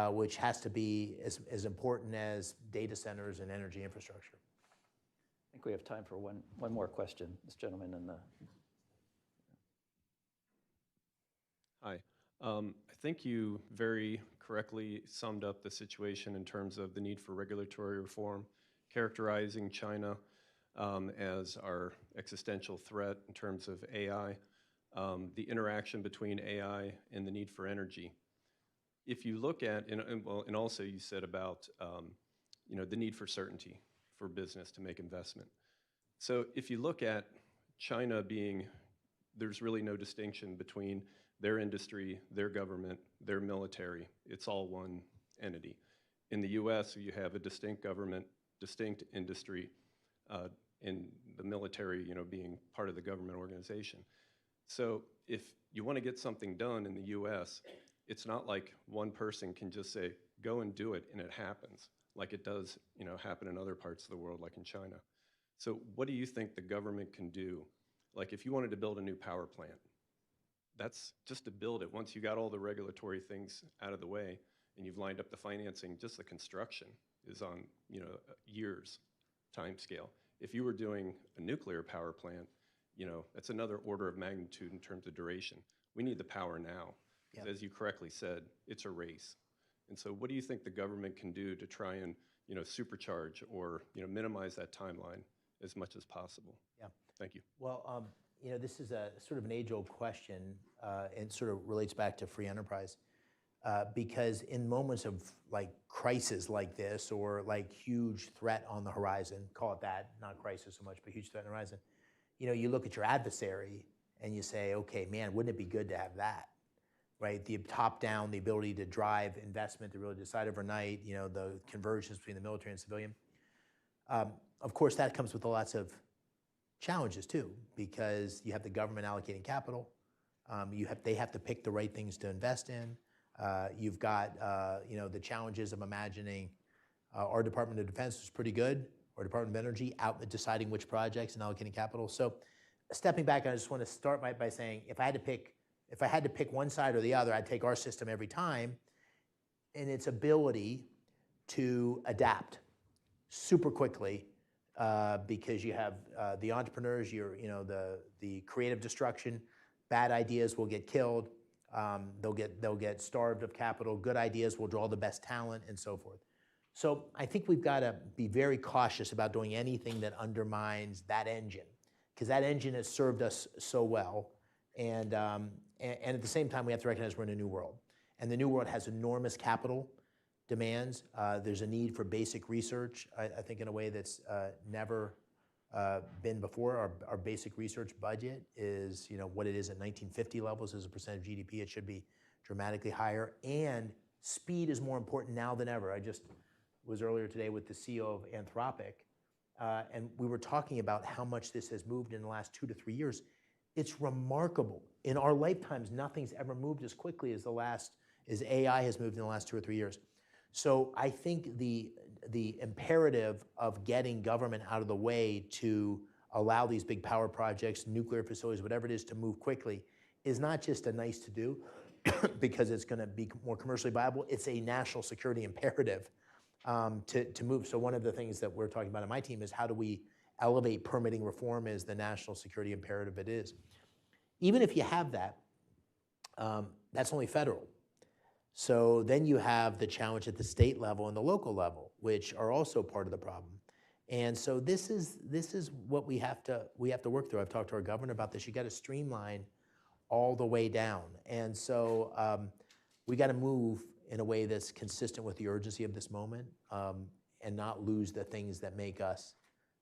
Speaker 3: which has to be as important as data centers and energy infrastructure.
Speaker 2: I think we have time for one more question. This gentleman in the...
Speaker 6: Hi. I think you very correctly summed up the situation in terms of the need for regulatory reform, characterizing China as our existential threat in terms of AI, the interaction between AI and the need for energy. If you look at, and also you said about the need for certainty for business to make investment. So if you look at China there's really no distinction between their industry, their government, their military. It's all one entity. In the US, you have a distinct government, distinct industry, and the military being part of the government organization. So if you want to get something done in the US, it's not like one person can just say, go and do it, and it happens, like it does happen in other parts of the world, like in China. So what do you think the government can do? Like if you wanted to build a new power plant, that's just to build it. Once you got all the regulatory things out of the way and you've lined up the financing, just the construction is on years time scale. If you were doing a nuclear power plant, that's another order of magnitude in terms of duration. We need the power now. Yep. As you correctly said, it's a race. And so what do you think the government can do to try and supercharge or minimize that timeline as much as possible?
Speaker 3: Yeah.
Speaker 6: Thank you.
Speaker 3: Well, this is a sort of an age-old question and sort of relates back to free enterprise. Because in moments of like crisis like this or like huge threat on the horizon, call it that, not crisis so much, but huge threat on the horizon, you look at your adversary and you say, okay, man, wouldn't it be good to have that, right? The top-down, the ability to drive investment, to really decide overnight, the convergence between the military and civilian. Of course, that comes with lots of challenges too, because you have the government allocating capital. They have to pick the right things to invest in. You've got the challenges of imagining our Department of Defense is pretty good, or Department of Energy out deciding which projects and allocating capital. So stepping back, I just want to start by saying if I had to pick one side or the other, I'd take our system every time, and its ability to adapt super quickly, because you have the entrepreneurs, the creative destruction. Bad ideas will get killed. They'll get starved of capital. Good ideas will draw the best talent, and so forth. So I think we've got to be very cautious about doing anything that undermines that engine, because that engine has served us so well. And at the same time, we have to recognize we're in a new world. And the new world has enormous capital demands. There's a need for basic research, I think, in a way that's never been before. Our basic research budget is what it is at 1950 levels as a percent of GDP. It should be dramatically higher. And speed is more important now than ever. I just was earlier today with the CEO of Anthropic, and we were talking about how much this has moved in the last 2 to 3 years. It's remarkable. In our lifetimes, nothing's ever moved as quickly as as AI has moved in the last 2 or 3 years. So I think the imperative of getting government out of the way to allow these big power projects, nuclear facilities, whatever it is, to move quickly is not just a nice to do because it's going to be more commercially viable. It's a national security imperative to move. So one of the things that we're talking about on my team is how do we elevate permitting reform as the national security imperative it is. Even if you have that, that's only federal. So then you have the challenge at the state level and the local level, which are also part of the problem. And so this is what we have to work through. I've talked to our governor about this. You got to streamline all the way down. And so we got to move in a way that's consistent with the urgency of this moment, and not lose the things that make us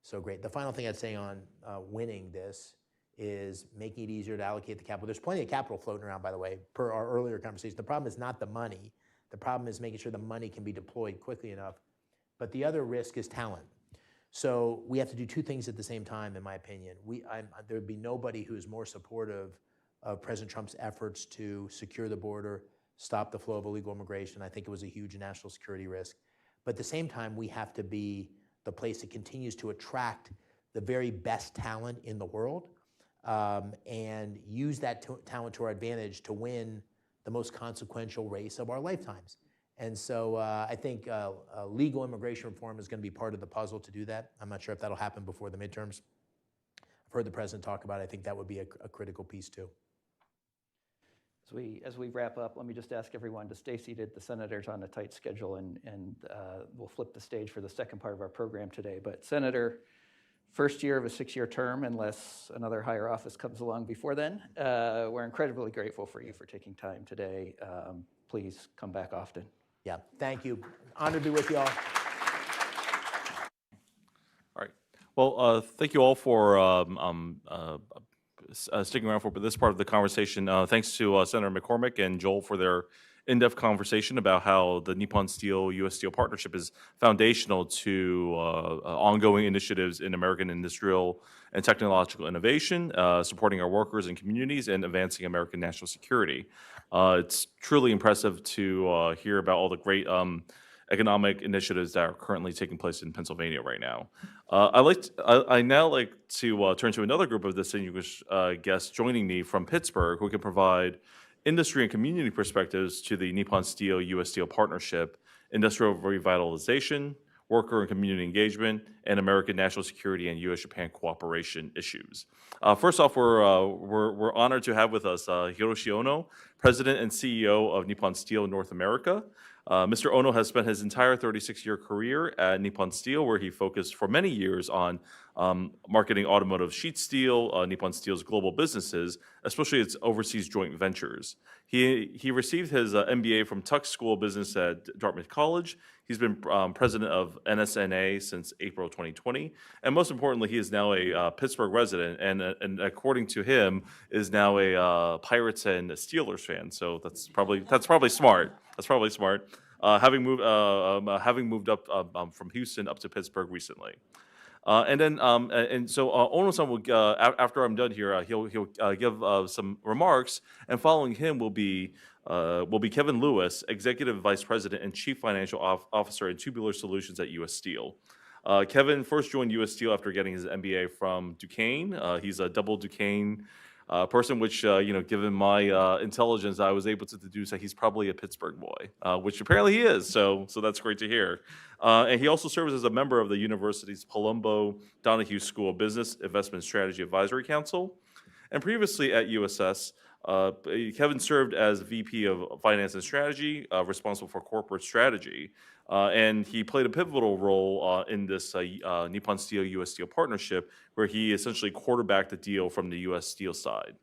Speaker 3: so great. The final thing I'd say on winning this is making it easier to allocate the capital. There's plenty of capital floating around, by the way, per our earlier conversation. The problem is not the money. The problem is making sure the money can be deployed quickly enough. But the other risk is talent. So we have to do two things at the same time, in my opinion. There would be nobody who is more supportive of President Trump's efforts to secure the border, stop the flow of illegal immigration. I think it was a huge national security risk. But at the same time, we have to be the place that continues to attract the very best talent in the world, and use that talent to our advantage to win the most consequential race of our lifetimes. And so I think legal immigration reform is going to be part of the puzzle to do that. I'm not sure if that'll happen before the midterms. I've heard the president talk about it. I think that would be a critical piece too.
Speaker 2: As we wrap up, let me just ask everyone to stay seated. The senator's on a tight schedule, and we'll flip the stage for the second part of our program today. But Senator, first year of a 6-year term, unless another higher office comes along before then. We're incredibly grateful for you for taking time today. Please come back often.
Speaker 3: Yeah, thank you. Honored to be with you all.
Speaker 1: All right. Well, thank you all for sticking around for this part of the conversation. Thanks to Senator McCormick and Joel for their in-depth conversation about how the Nippon Steel U.S. Steel partnership is foundational to ongoing initiatives in American industrial and technological innovation, supporting our workers and communities, and advancing American national security. It's truly impressive to hear about all the great economic initiatives that are currently taking place in Pennsylvania right now. I now like to turn to another group of distinguished guests joining me from Pittsburgh, who can provide industry and community perspectives to the Nippon Steel U.S. Steel partnership, industrial revitalization, worker and community engagement, and American national security and U.S.-Japan cooperation issues. First off, we're honored to have with us Hiroshi Ono, President and CEO of Nippon Steel North America. Mr. Ono has spent his entire 36-year career at Nippon Steel, where he focused for many years on marketing automotive sheet steel, Nippon Steel's global businesses, especially its overseas joint ventures. He received his MBA from Tufts School of Business at Dartmouth College. He's been president of NSNA since April 2020, and most importantly, he is now a Pittsburgh resident, and according to him, is now a Pirates and Steelers fan. So that's probably smart. That's probably smart. having moved up from Houston up to Pittsburgh recently. So Ono-san will, after I'm done here, he'll give some remarks, and following him will be Kevin Lewis, Executive Vice President and Chief Financial Officer in Tubular Solutions at U.S. Steel. Kevin first joined U.S. Steel after getting his MBA from Duquesne. He's a double Duquesne person, which, given my intelligence, I was able to deduce that he's probably a Pittsburgh boy, which apparently he is. So that's great to hear. And he also serves as a member of the university's Palumbo Donahue School of Business Investment Strategy Advisory Council. And previously at USS, Kevin served as VP of Finance and Strategy, responsible for corporate strategy. And he played a pivotal role in this Nippon Steel U.S. Steel partnership, where he essentially quarterbacked the deal from the U.S. Steel side.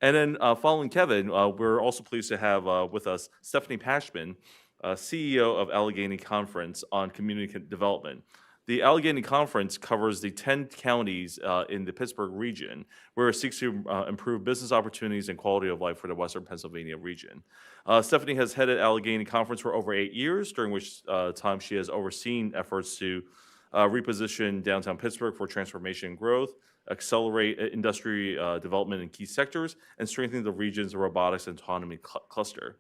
Speaker 1: And then following Kevin, we're also pleased to have with us Stephanie Pashman, CEO of Allegheny Conference on Community Development. The Allegheny Conference covers the 10 counties in the Pittsburgh region, where it seeks to improve business opportunities and quality of life for the Western Pennsylvania region. Stephanie has headed Allegheny Conference for over 8 years, during which time she has overseen efforts to reposition downtown Pittsburgh for transformation and growth, accelerate industry development in key sectors, and strengthen the region's robotics and autonomy cluster.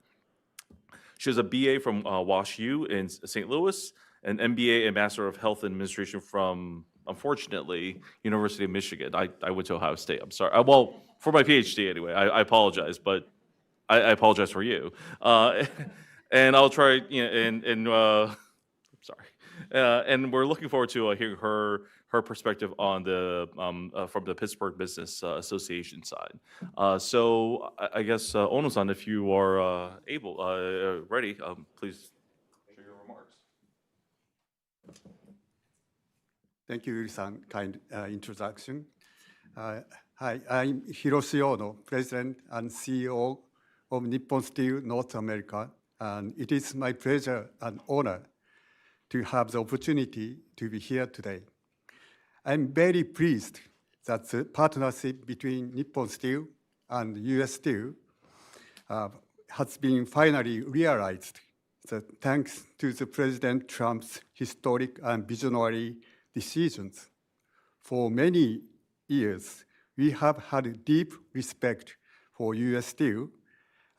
Speaker 1: She has a BA from Wash U in St. Louis, an MBA and Master of Health Administration from, unfortunately, University of Michigan. I went to Ohio State. I'm sorry. Well, for my PhD anyway. I apologize, but I apologize for you. And I'll try. Sorry. And we're looking forward to hearing her perspective on the from the Pittsburgh Business Association side. So I guess Ono-san, if you are ready, please share your remarks.
Speaker 7: Thank you, Yuri-san. Kind introduction. Hi, I'm Hiroshi Ono, President and CEO of Nippon Steel North America, and it is my pleasure and honor to have the opportunity to be here today. I'm very pleased that the partnership between Nippon Steel and US Steel has been finally realized, thanks to the President Trump's historic and visionary decisions. For many years, we have had deep respect for US Steel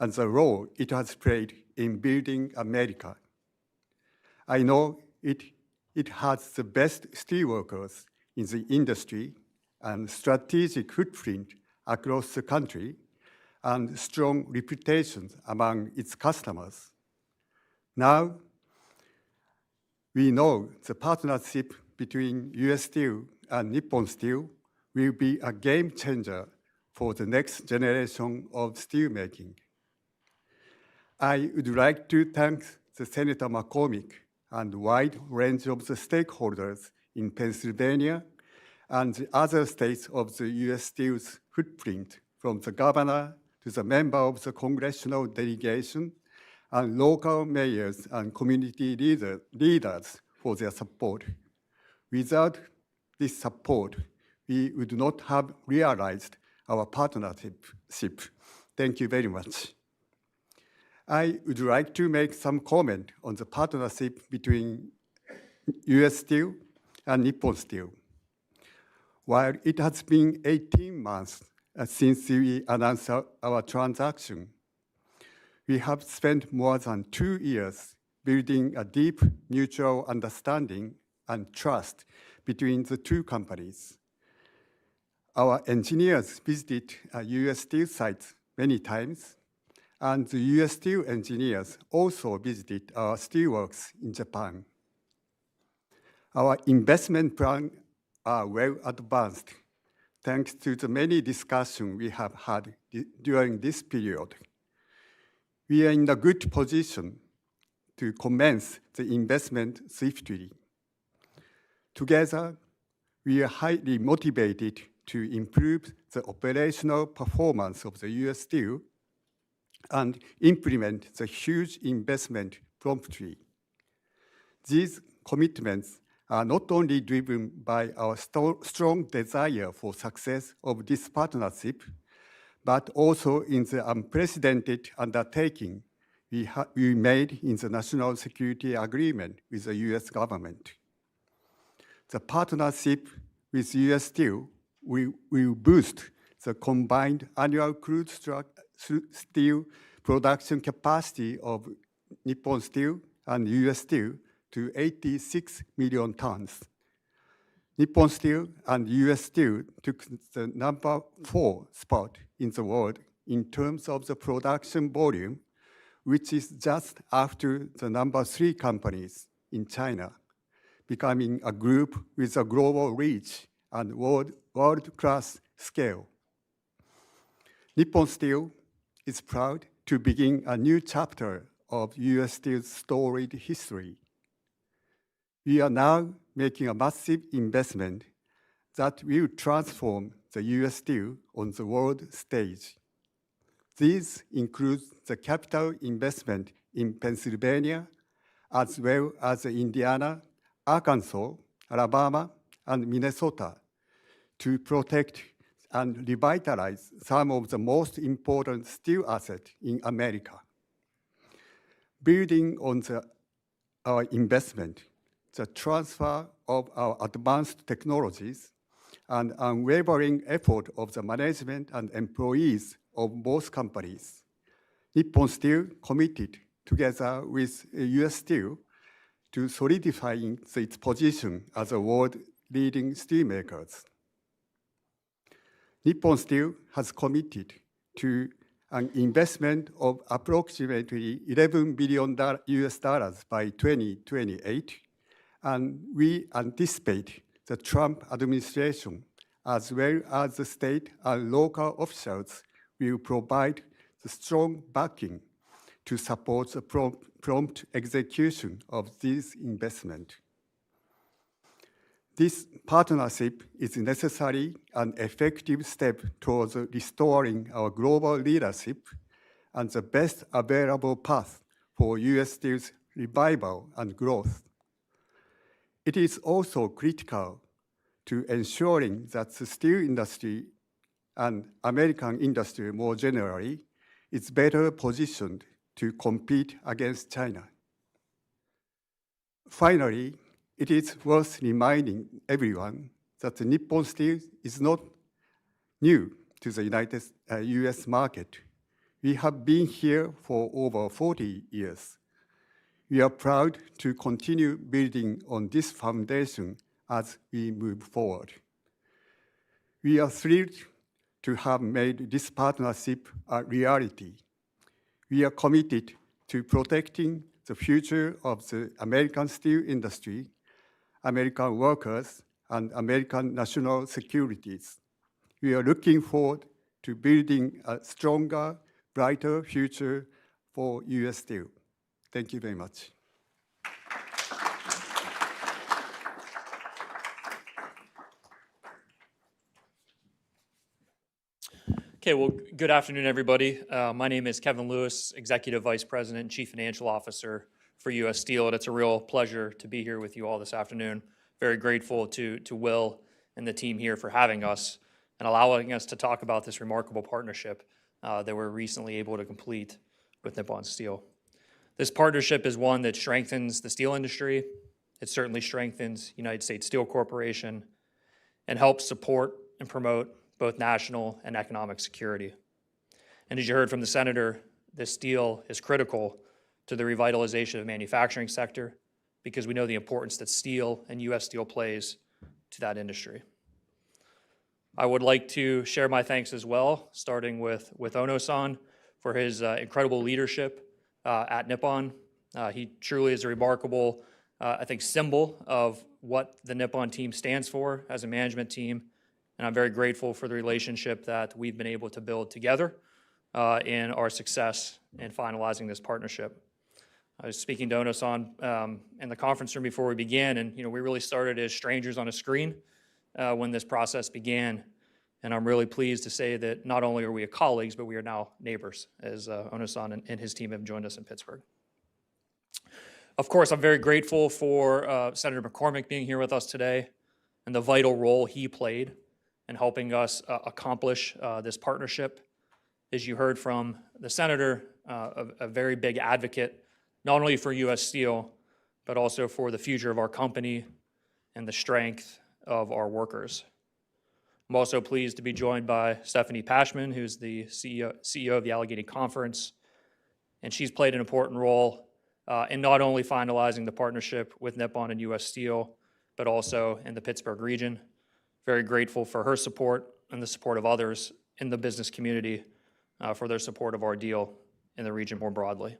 Speaker 7: and the role it has played in building America. I know it has the best steelworkers in the industry and strategic footprint across the country and strong reputation among its customers. Now, we know the partnership between US Steel and Nippon Steel will be a game changer for the next generation of steelmaking. I would like to thank the Senator McCormick and a wide range of the stakeholders in Pennsylvania and the other states of the US Steel's footprint, from the governor to the member of the congressional delegation and local mayors and community leaders for their support. Without this support, we would not have realized our partnership. Thank you very much. I would like to make some comment on the partnership between US Steel and Nippon Steel. While it has been 18 months since we announced our transaction, we have spent more than 2 years building a deep mutual understanding and trust between the two companies. Our engineers visited US Steel sites many times, and the US Steel engineers also visited our steelworks in Japan. Our investment plans are well advanced, thanks to the many discussions we have had during this period. We are in a good position to commence the investment swiftly. Together, we are highly motivated to improve the operational performance of the US Steel and implement the huge investment promptly. These commitments are not only driven by our strong desire for success of this partnership, but also in the unprecedented undertaking we made in the National Security Agreement with the US government. The partnership with US Steel will boost the combined annual crude steel production capacity of Nippon Steel and US Steel to 86 million tons. Nippon Steel and US Steel took the number 4 spot in the world in terms of the production volume, which is just after the number 3 companies in China, becoming a group with a global reach and world-class scale. Nippon Steel is proud to begin a new chapter of US Steel's storied history. We are now making a massive investment that will transform the US Steel on the world stage. These include the capital investment in Pennsylvania, as well as Indiana, Arkansas, Alabama, and Minnesota, to protect and revitalize some of the most important steel assets in America. Building on our investment, the transfer of our advanced technologies, and unwavering effort of the management and employees of both companies, Nippon Steel committed, together with US Steel, to solidifying its position as a world-leading steelmakers. Nippon Steel has committed to an investment of approximately $11 billion by 2028, and we anticipate the Trump administration, as well as the state and local officials, will provide the strong backing to support the prompt execution of this investment. This partnership is a necessary and effective step towards restoring our global leadership and the best available path for US Steel's revival and growth. It is also critical to ensuring that the steel industry and American industry more generally is better positioned to compete against China. Finally, it is worth reminding everyone that the Nippon Steel is not new to the US market. We have been here for over 40 years. We are proud to continue building on this foundation as we move forward. We are thrilled to have made this partnership a reality. We are committed to protecting the future of the American steel industry, American workers, and American national securities. We are looking forward to building a stronger, brighter future for US Steel. Thank you very much.
Speaker 8: Okay, well, good afternoon, everybody. My name is Kevin Lewis, Executive Vice President and Chief Financial Officer for US Steel, and it's a real pleasure to be here with you all this afternoon. Very grateful to Will and the team here for having us and allowing us to talk about this remarkable partnership that we're recently able to complete with Nippon Steel. This partnership is one that strengthens the steel industry. It certainly strengthens United States Steel Corporation and helps support and promote both national and economic security. And as you heard from the Senator, this deal is critical to the revitalization of the manufacturing sector because we know the importance that steel and US Steel plays to that industry. I would like to share my thanks as well, starting with Ono-san for his incredible leadership at Nippon. He truly is a remarkable, I think, symbol of what the Nippon team stands for as a management team. And I'm very grateful for the relationship that we've been able to build together in our success in finalizing this partnership. I was speaking to Ono-san in the conference room before we began, and we really started as strangers on a screen when this process began. And I'm really pleased to say that not only are we colleagues, but we are now neighbors, as Ono-san and his team have joined us in Pittsburgh. Of course, I'm very grateful for Senator McCormick being here with us today and the vital role he played in helping us accomplish this partnership. As you heard from the Senator, a very big advocate, not only for U.S. Steel, but also for the future of our company and the strength of our workers. I'm also pleased to be joined by Stephanie Pashman, who's the CEO of the Allegheny Conference, and she's played an important role in not only finalizing the partnership with Nippon and U.S. Steel, but also in the Pittsburgh region. Very grateful for her support and the support of others in the business community for their support of our deal in the region more broadly.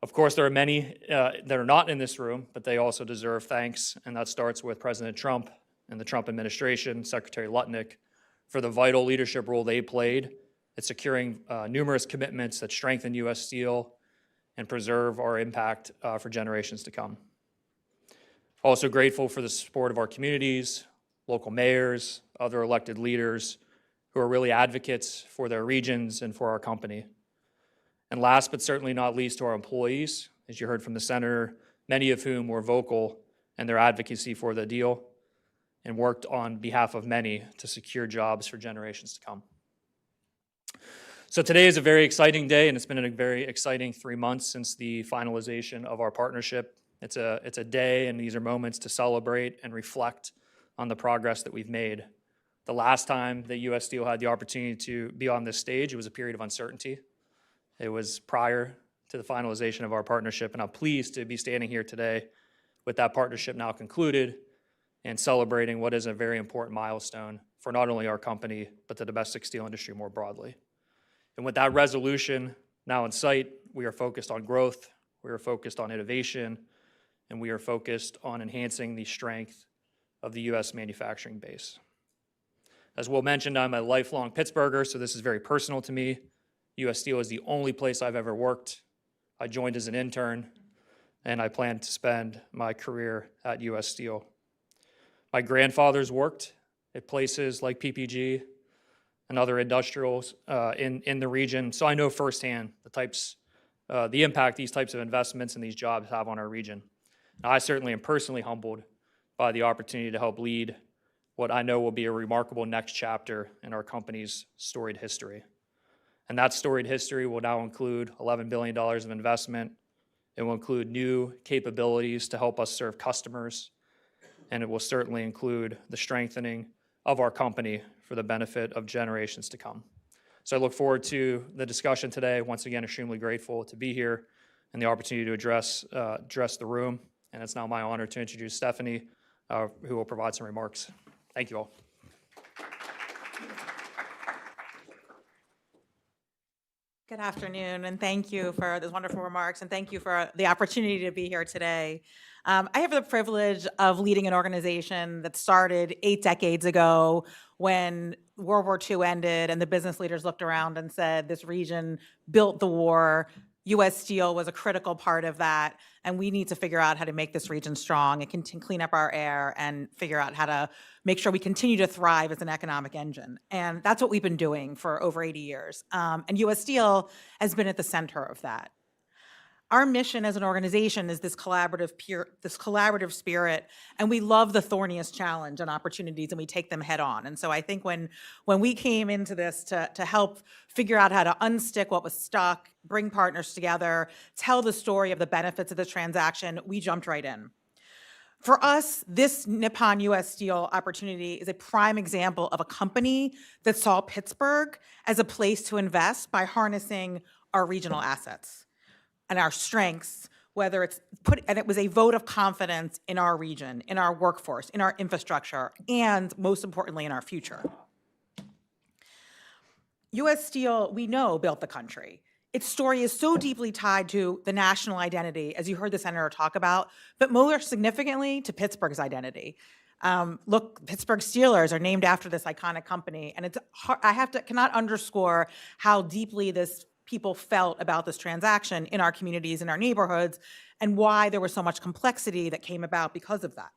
Speaker 8: Of course, there are many that are not in this room, but they also deserve thanks, and that starts with President Trump and the Trump administration, Secretary Lutnick, for the vital leadership role they played at securing numerous commitments that strengthen U.S. Steel and preserve our impact for generations to come. Also grateful for the support of our communities, local mayors, other elected leaders who are really advocates for their regions and for our company. And last but certainly not least, to our employees, as you heard from the senator, many of whom were vocal in their advocacy for the deal and worked on behalf of many to secure jobs for generations to come. So today is a very exciting day, and it's been a very exciting 3 months since the finalization of our partnership. It's a day, and these are moments to celebrate and reflect on the progress that we've made. The last time that U.S. Steel had the opportunity to be on this stage, it was a period of uncertainty. It was prior to the finalization of our partnership, and I'm pleased to be standing here today with that partnership now concluded and celebrating what is a very important milestone for not only our company, but the domestic steel industry more broadly. And with that resolution now in sight, we are focused on growth, we are focused on innovation, and we are focused on enhancing the strength of the U.S. manufacturing base. As Will mentioned, I'm a lifelong Pittsburgher, so this is very personal to me. U.S. Steel is the only place I've ever worked. I joined as an intern, and I plan to spend my career at U.S. Steel. My grandfathers worked at places like PPG and other industrials in the region, so I know firsthand the impact these types of investments and these jobs have on our region. Now, I certainly am personally humbled by the opportunity to help lead what I know will be a remarkable next chapter in our company's storied history. And that storied history will now include $11 billion of investment. It will include new capabilities to help us serve customers. And it will certainly include the strengthening of our company for the benefit of generations to come. So I look forward to the discussion today. Once again, extremely grateful to be here and the opportunity to address the room. And it's now my honor to introduce Stephanie, who will provide some remarks. Thank you all.
Speaker 9: Good afternoon, and thank you for those wonderful remarks, and thank you for the opportunity to be here today. I have the privilege of leading an organization that started 8 decades ago when World War II ended and the business leaders looked around and said, this region built the war. U.S. Steel was a critical part of that, and we need to figure out how to make this region strong and clean up our air and figure out how to make sure we continue to thrive as an economic engine. And that's what we've been doing for over 80 years. And U.S. Steel has been at the center of that. Our mission as an organization is this collaborative spirit, and we love the thorniest challenge and opportunities, and we take them head on. And so I think when we came into this to help figure out how to unstick what was stuck, bring partners together, tell the story of the benefits of this transaction, we jumped right in. For us, this Nippon U.S. Steel opportunity is a prime example of a company that saw Pittsburgh as a place to invest by harnessing our regional assets and our strengths, and it was a vote of confidence in our region, in our workforce, in our infrastructure, and most importantly, in our future. U.S. Steel, we know, built the country. Its story is so deeply tied to the national identity, as you heard the senator talk about, but more significantly to Pittsburgh's identity. Look, Pittsburgh Steelers are named after this iconic company, and it's hard, cannot underscore how deeply people felt about this transaction in our communities, in our neighborhoods, and why there was so much complexity that came about because of that.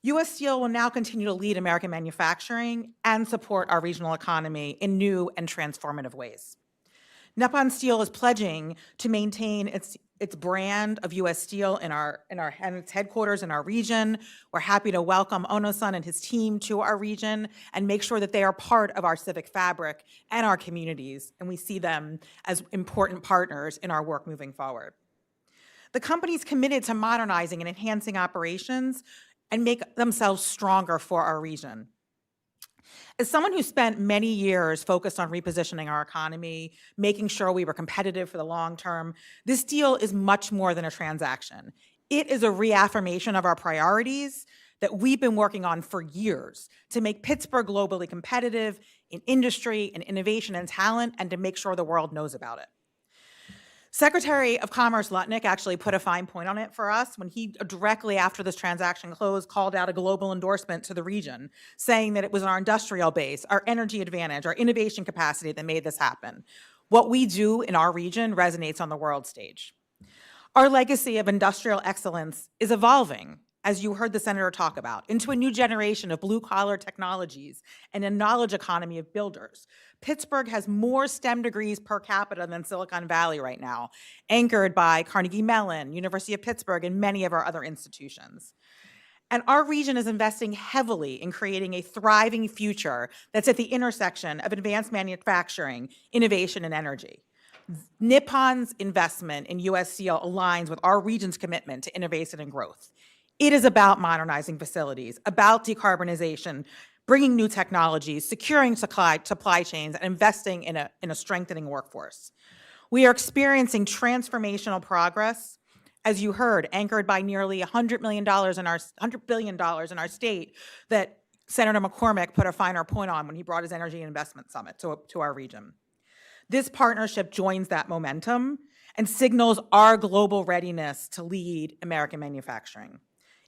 Speaker 9: U.S. Steel will now continue to lead American manufacturing and support our regional economy in new and transformative ways. Nippon Steel is pledging to maintain its its brand of U.S. Steel and its headquarters in our region. We're happy to welcome Ono-san and his team to our region and make sure that they are part of our civic fabric and our communities, and we see them as important partners in our work moving forward. The company's committed to modernizing and enhancing operations and make themselves stronger for our region. As someone who spent many years focused on repositioning our economy, making sure we were competitive for the long term, this deal is much more than a transaction. It is a reaffirmation of our priorities that we've been working on for years to make Pittsburgh globally competitive in industry, in innovation and talent, and to make sure the world knows about it. Secretary of Commerce Lutnick actually put a fine point on it for us when he, directly after this transaction closed, called out a global endorsement to the region, saying that it was our industrial base, our energy advantage, our innovation capacity that made this happen. What we do in our region resonates on the world stage. Our legacy of industrial excellence is evolving, as you heard the senator talk about, into a new generation of blue-collar technologies and a knowledge economy of builders. Pittsburgh has more STEM degrees per capita than Silicon Valley right now, anchored by Carnegie Mellon, University of Pittsburgh, and many of our other institutions. And our region is investing heavily in creating a thriving future that's at the intersection of advanced manufacturing, innovation, and energy. Nippon's investment in U.S. Steel aligns with our region's commitment to innovation and growth. It is about modernizing facilities, about decarbonization, bringing new technologies, securing supply chains, and investing in a strengthening workforce. We are experiencing transformational progress, as you heard, anchored by nearly $100 billion in our state that Senator McCormick put a finer point on when he brought his Energy and Investment Summit to our region. This partnership joins that momentum and signals our global readiness to lead American manufacturing.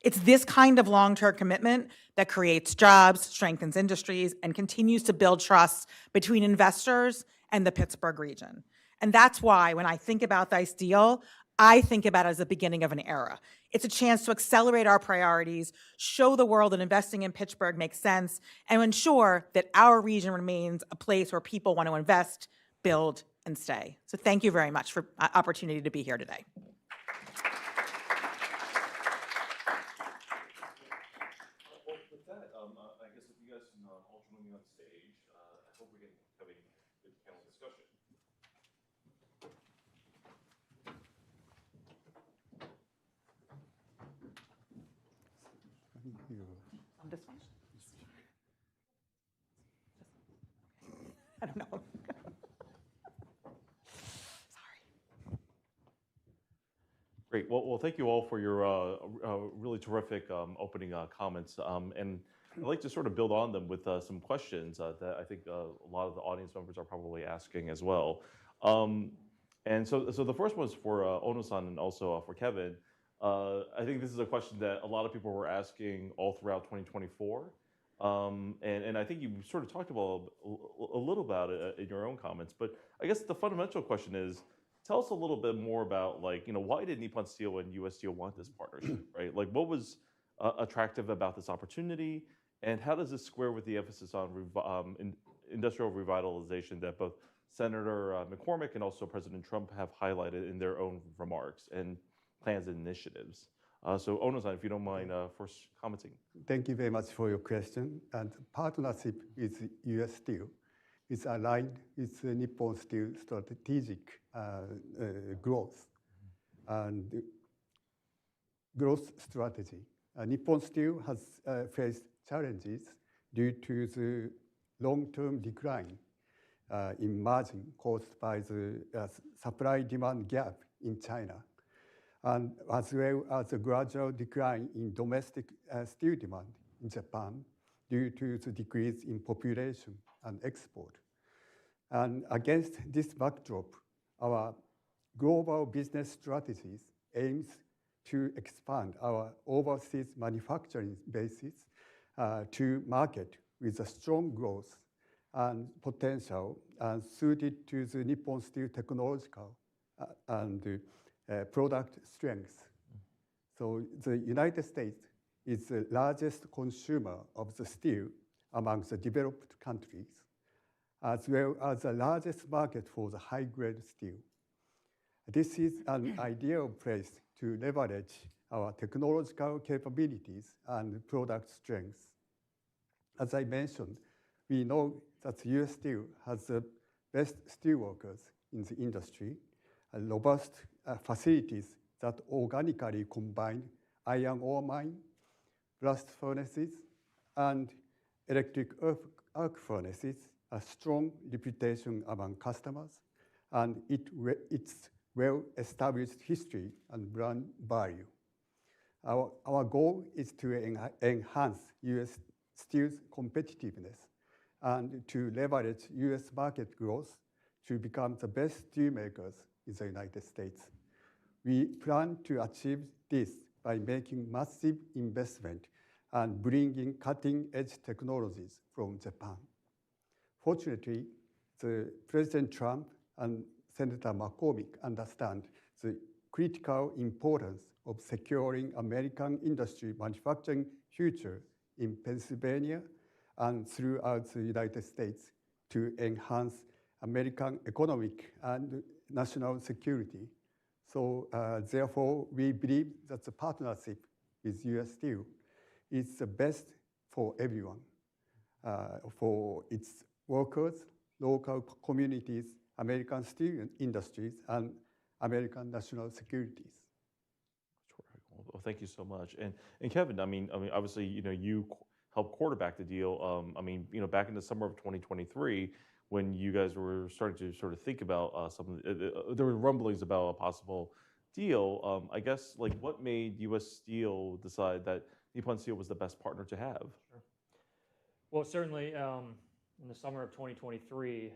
Speaker 9: It's this kind of long-term commitment that creates jobs, strengthens industries, and continues to build trust between investors and the Pittsburgh region. And that's why when I think about this deal, I think about it as the beginning of an era. It's a chance to accelerate our priorities, show the world that investing in Pittsburgh makes sense, and ensure that our region remains a place where people want to invest, build, and stay. So thank you very much for the opportunity to be here today.
Speaker 1: I guess if you guys can all join me on stage, I hope we can have a good panel discussion.
Speaker 9: On this one? I don't know. Sorry.
Speaker 1: Great. Well, thank you all for your really terrific opening comments. And I'd like to sort of build on them with some questions that I think a lot of the audience members are probably asking as well. And so the first one is for Ono-san and also for Kevin. I think this is a question that a lot of people were asking all throughout 2024. And I think you sort of talked about a little about it in your own comments. But I guess the fundamental question is, tell us a little bit more about, like, why did Nippon Steel and U.S. Steel want this partnership, right? Like, what was attractive about this opportunity? And how does this square with the emphasis on industrial revitalization that both Senator McCormick and also President Trump have highlighted in their own remarks and plans and initiatives? So Ono-san, if you don't mind first commenting.
Speaker 7: Thank you very much for your question. And partnership with U.S. Steel is aligned with Nippon Steel strategic growth and growth strategy. Nippon Steel has faced challenges due to the long-term decline in margin caused by the supply-demand gap in China, and as well as a gradual decline in domestic steel demand in Japan due to the decrease in population and export. And against this backdrop, our global business strategies aims to expand our overseas manufacturing bases to market with a strong growth and potential and suited to the Nippon Steel technological and product strengths. So the United States is the largest consumer of the steel among the developed countries, as well as the largest market for the high-grade steel. This is an ideal place to leverage our technological capabilities and product strengths. As I mentioned, we know that US Steel has the best steelworkers in the industry, and robust facilities that organically combine iron ore mine, blast furnaces, and electric arc furnaces, a strong reputation among customers, and its well-established history and brand value. Our goal is to enhance US Steel's competitiveness and to leverage US market growth to become the best steel makers in the United States. We plan to achieve this by making massive investment and bringing cutting-edge technologies from Japan. Fortunately, President Trump and Senator McCormick understand the critical importance of securing American industry manufacturing future in Pennsylvania and throughout the United States to enhance American economic and national security. So therefore, we believe that the partnership with US Steel is the best for everyone, for its workers, local communities, American steel industries, and American national securities.
Speaker 1: Well, thank you so much. And Kevin, I mean, obviously, you helped quarterback the deal. Back in the summer of 2023, when you guys were starting to sort of think about there were rumblings about a possible deal. I guess, what made US Steel decide that Nippon Steel was the best partner to have?
Speaker 8: Sure. Well, certainly in the summer of 2023,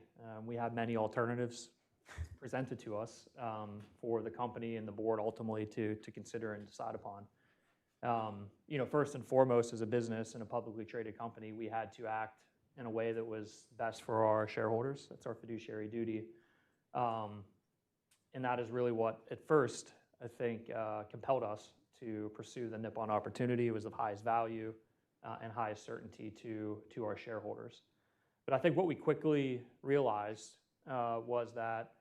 Speaker 8: we had many alternatives presented to us for the company and the board ultimately to consider and decide upon. First and foremost, as a business and a publicly traded company, we had to act in a way that was best for our shareholders. That's our fiduciary duty. And that is really what, at first, I think, compelled us to pursue the Nippon opportunity. It was of highest value and highest certainty to our shareholders. But I think what we quickly realized was that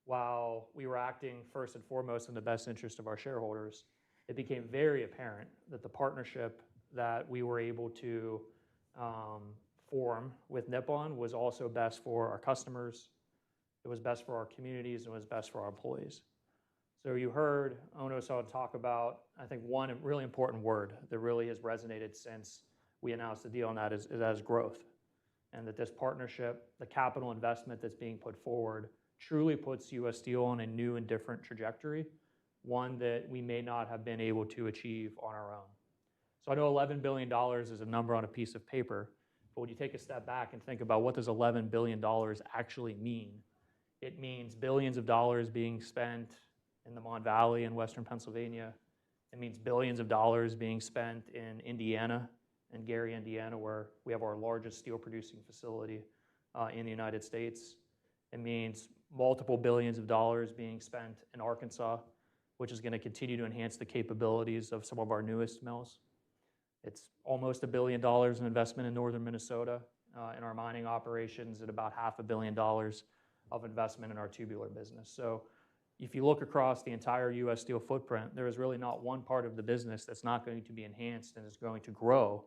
Speaker 8: while we were acting first and foremost in the best interest of our shareholders, it became very apparent that the partnership that we were able to form with Nippon was also best for our customers, it was best for our communities, and it was best for our employees. So you heard Ono-san talk about, I think, one really important word that really has resonated since we announced the deal, and that is growth. And that this partnership, the capital investment that's being put forward, truly puts US Steel on a new and different trajectory, one that we may not have been able to achieve on our own. So I know $11 billion is a number on a piece of paper, but when you take a step back and think about what does $11 billion actually mean, it means billions of dollars being spent in the Mon Valley in western Pennsylvania. It means billions of dollars being spent in Indiana, in Gary, Indiana, where we have our largest steel producing facility in the United States. It means multiple billions of dollars being spent in Arkansas, which is going to continue to enhance the capabilities of some of our newest mills. It's almost $1 billion in investment in northern Minnesota in our mining operations, and about $500 million of investment in our tubular business. So if you look across the entire US Steel footprint, there is really not one part of the business that's not going to be enhanced and is going to grow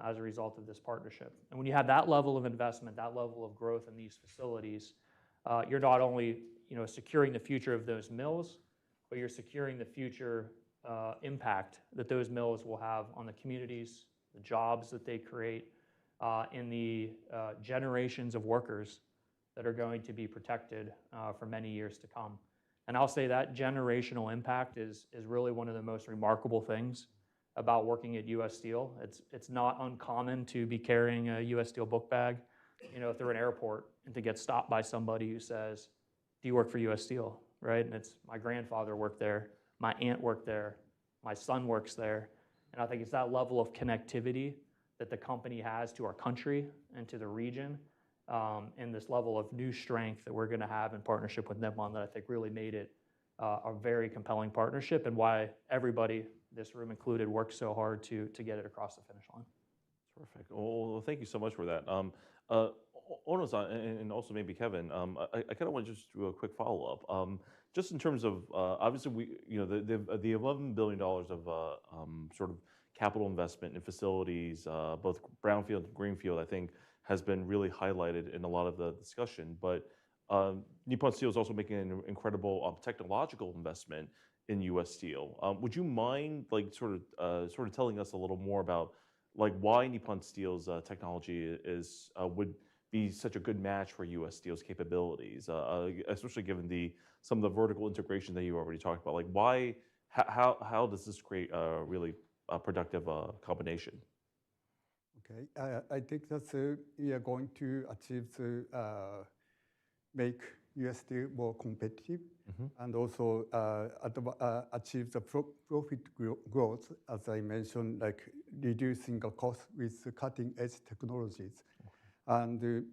Speaker 8: as a result of this partnership. And when you have that level of investment, that level of growth in these facilities, you're not only securing the future of those mills, but you're securing the future impact that those mills will have on the communities, the jobs that they create, and the generations of workers that are going to be protected for many years to come. And I'll say that generational impact is really one of the most remarkable things about working at US Steel. It's not uncommon to be carrying a US Steel book bag, through an airport and to get stopped by somebody who says, "Do you work for US Steel?" Right? And it's my grandfather worked there, my aunt worked there, my son works there. And I think it's that level of connectivity that the company has to our country and to the region, and this level of new strength that we're going to have in partnership with Nippon that I think really made it a very compelling partnership, and why everybody, this room included, worked so hard to get it across the finish line.
Speaker 1: Terrific. Well, thank you so much for that. Ono-san, and also maybe Kevin, I kind of want to just do a quick follow-up. Just in terms of, obviously, the $11 billion of sort of capital investment in facilities, both brownfield and greenfield, I think, has been really highlighted in a lot of the discussion. But Nippon Steel is also making an incredible technological investment in U.S. Steel. Would you mind, like, sort of telling us a little more about, like, why Nippon Steel's technology would be such a good match for U.S. Steel's capabilities, especially given some of the vertical integration that you already talked about? Like, why? How does this create a really productive combination?
Speaker 7: Okay, I think that we are going to achieve make U.S. Steel more competitive, and also achieve the profit growth, as I mentioned, like reducing the cost with cutting-edge technologies, and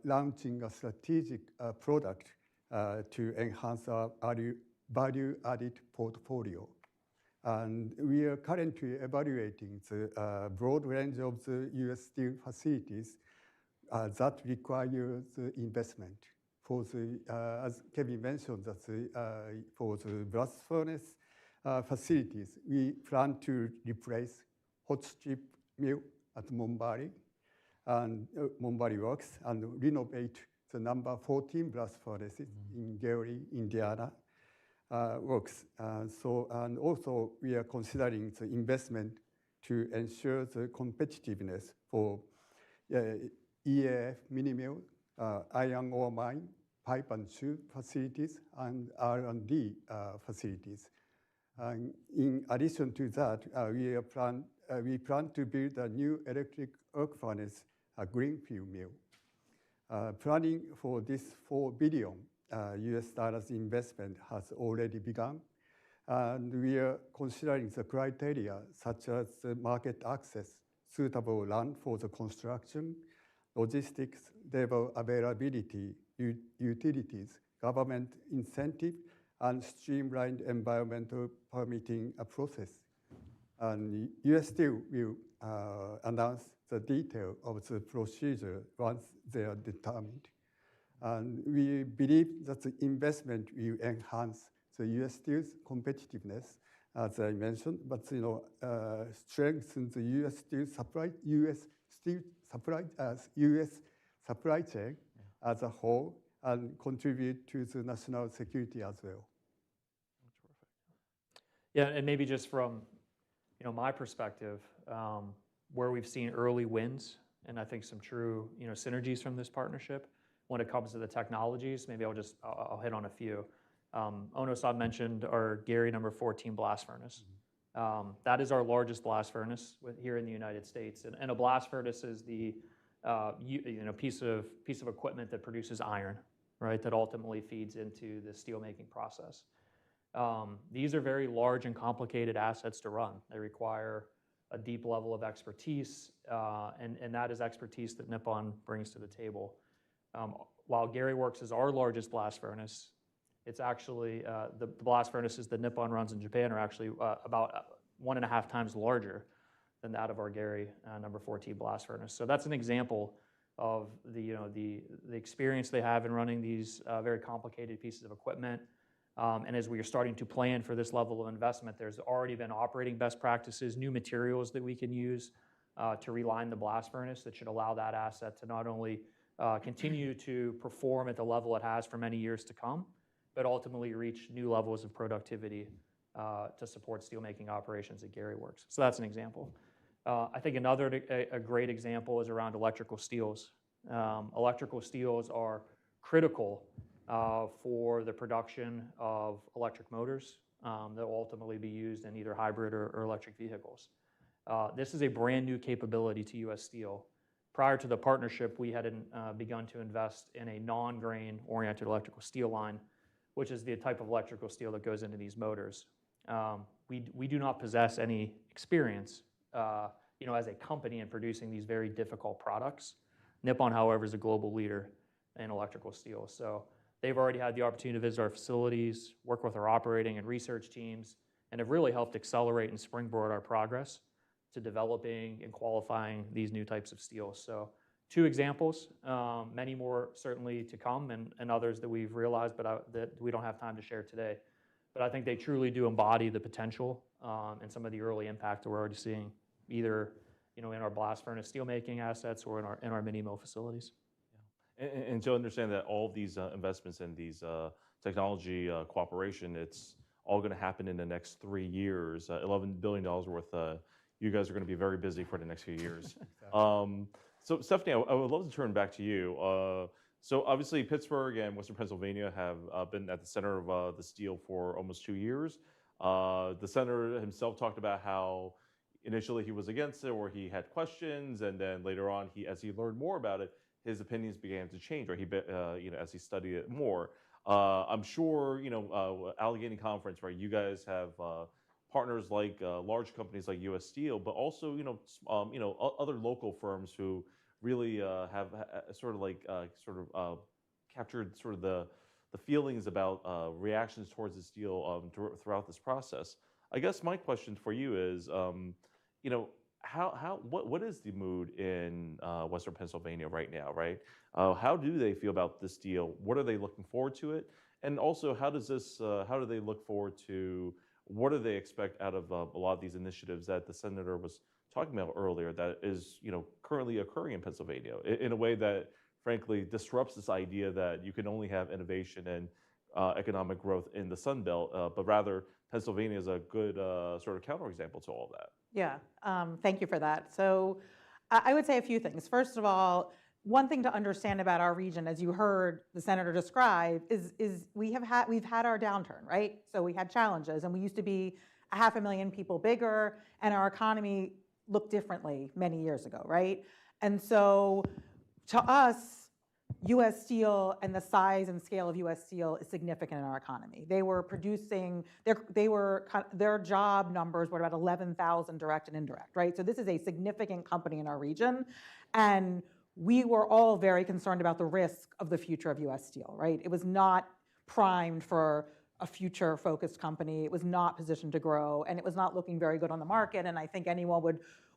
Speaker 7: launching a strategic product to enhance our value-added portfolio. And we are currently evaluating the broad range of the U.S. Steel facilities that require the investment. For the, as Kevin mentioned, that for the blast furnace facilities, we plan to replace hot strip mill at Monbari and Monbari Works, and renovate the number 14 blast furnaces in Gary, Indiana works. And also we are considering the investment to ensure the competitiveness for EAF mini mill, iron ore mine, pipe and tube facilities, and R&D facilities. In addition to that, we plan to build a new electric arc furnace, a greenfield mill. Planning for this $4 billion US investment has already begun, and we are considering the criteria such as the market access, suitable land for the construction, logistics, labor availability, utilities, government incentive, and streamlined environmental permitting process. And US Steel will announce the detail of the procedure once they are determined. And we believe that the investment will enhance the US Steel's competitiveness, as I mentioned, but strengthen the US Steel supply chain as a whole, and contribute to the national security as well.
Speaker 8: Yeah, and maybe just from my perspective, where we've seen early wins, and I think some true synergies from this partnership when it comes to the technologies. Maybe I'll hit on a few. Ono-san mentioned our Gary number 14 blast furnace. That is our largest blast furnace here in the United States, and a blast furnace is the piece of equipment that produces iron, right? That ultimately feeds into the steelmaking process. These are very large and complicated assets to run. They require a deep level of expertise, and that is expertise that Nippon brings to the table. While Gary Works is our largest blast furnace, it's actually the blast furnaces that Nippon runs in Japan are actually about 1.5 times larger than that of our Gary number 14 blast furnace. So that's an example of the experience they have in running these very complicated pieces of equipment. And as we are starting to plan for this level of investment, there's already been operating best practices, new materials that we can use to reline the blast furnace that should allow that asset to not only continue to perform at the level it has for many years to come, but ultimately reach new levels of productivity to support steelmaking operations at Gary Works. So that's an example. I think another great example is around electrical steels. Electrical steels are critical for the production of electric motors that will ultimately be used in either hybrid or electric vehicles. This is a brand new capability to U.S. Steel. Prior to the partnership, we had begun to invest in a non-grain oriented electrical steel line, which is the type of electrical steel that goes into these motors. We do not possess any experience as a company in producing these very difficult products. Nippon, however, is a global leader in electrical steel. So they've already had the opportunity to visit our facilities, work with our operating and research teams, and have really helped accelerate and springboard our progress to developing and qualifying these new types of steels. So two examples, many more certainly to come, and others that we've realized, but that we don't have time to share today. But I think they truly do embody the potential and some of the early impact that we're already seeing, either in our blast furnace steelmaking assets or in our mini mill facilities.
Speaker 1: And to understand that all of these investments and these technology cooperation, it's all going to happen in the next 3 years. $11 billion worth. You guys are going to be very busy for the next few years. So Stephanie, I would love to turn back to you. So obviously Pittsburgh and Western Pennsylvania have been at the center of the steel for almost 2 years. The senator himself talked about how initially he was against it or he had questions, and then later on, as he learned more about it, his opinions began to change, right? As he studied it more. I'm sure, Allegheny Conference, right? You guys have partners like large companies like U.S. Steel, but also, other local firms who really have captured sort of the feelings about reactions towards the steel throughout this process. I guess my question for you is, what is the mood in Western Pennsylvania right now, right? How do they feel about this deal? What are they looking forward to it? And also, how do they look forward to, what do they expect out of a lot of these initiatives that the senator was talking about earlier that is, currently occurring in Pennsylvania in a way that, frankly, disrupts this idea that you can only have innovation and economic growth in the Sun Belt, but rather Pennsylvania is a good sort of counterexample to all of that.
Speaker 9: Yeah, thank you for that. So I would say a few things. First of all, one thing to understand about our region, as you heard the senator describe, is we've had our downturn, right? So we had challenges, and we used to be 500,000 people bigger, and our economy looked differently many years ago, right? And so to us, U.S. Steel and the size and scale of U.S. Steel is significant in our economy. They were producing, their job numbers were about 11,000 direct and indirect, right? So this is a significant company in our region, and we were all very concerned about the risk of the future of U.S. Steel, right? It was not primed for a future-focused company. It was not positioned to grow, and it was not looking very good on the market, and I think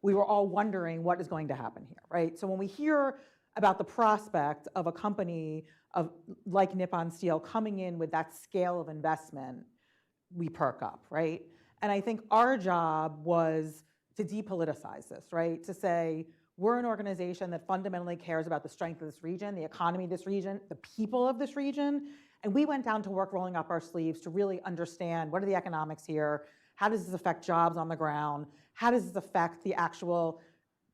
Speaker 9: we were all wondering what is going to happen here, right? So when we hear about the prospect of a company like Nippon Steel coming in with that scale of investment, we perk up, right? And I think our job was to depoliticize this, right? To say, we're an organization that fundamentally cares about the strength of this region, the economy of this region, the people of this region, and we went down to work rolling up our sleeves to really understand what are the economics here, how does this affect jobs on the ground, how does this affect the actual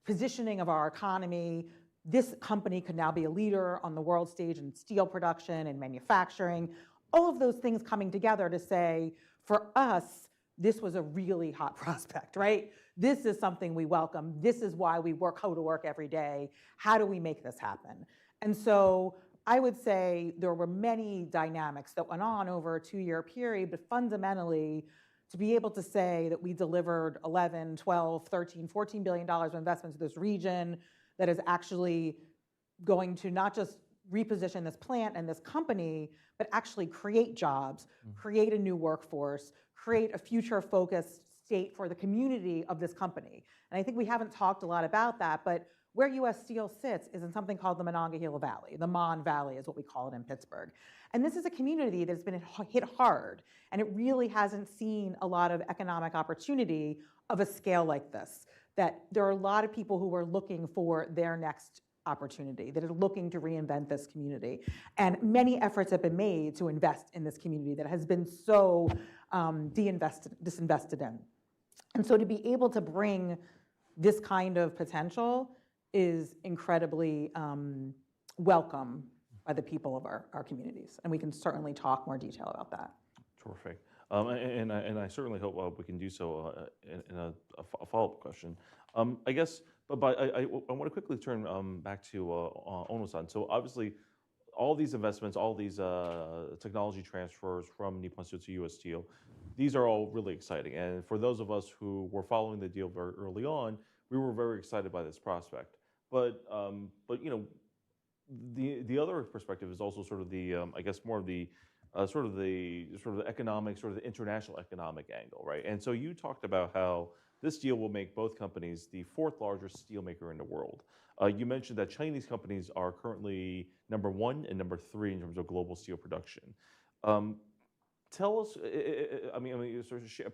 Speaker 9: positioning of our economy. This company could now be a leader on the world stage in steel production and manufacturing, all of those things coming together to say, for us, this was a really hot prospect, right? This is something we welcome. This is why we go to work every day. How do we make this happen? And so I would say there were many dynamics that went on over a 2-year period, but fundamentally, to be able to say that we delivered 11, 12, 13, $14 billion of investments to this region that is actually going to not just reposition this plant and this company, but actually create jobs, create a new workforce, create a future-focused state for the community of this company. And I think we haven't talked a lot about that, but where U.S. Steel sits is in something called the Monongahela Valley. The Mon Valley is what we call it in Pittsburgh. And this is a community that's been hit hard, and it really hasn't seen a lot of economic opportunity of a scale like this. That there are a lot of people who are looking for their next opportunity, that are looking to reinvent this community. And many efforts have been made to invest in this community that has been so disinvested in. And so to be able to bring this kind of potential is incredibly welcome by the people of our communities. And we can certainly talk more detail about that.
Speaker 1: Terrific. And I certainly hope we can do so in a follow-up question. I guess, but I want to quickly turn back to Ono-san. So obviously, all these investments, all these technology transfers from Nippon Steel to U.S. Steel, these are all really exciting. And for those of us who were following the deal very early on, we were very excited by this prospect. But the other perspective is also sort of the I guess more of the sort of the economic, sort of the international economic angle, right? And so you talked about how this deal will make both companies the fourth largest steelmaker in the world. You mentioned that Chinese companies are currently #1 and #3 in terms of global steel production. Tell us,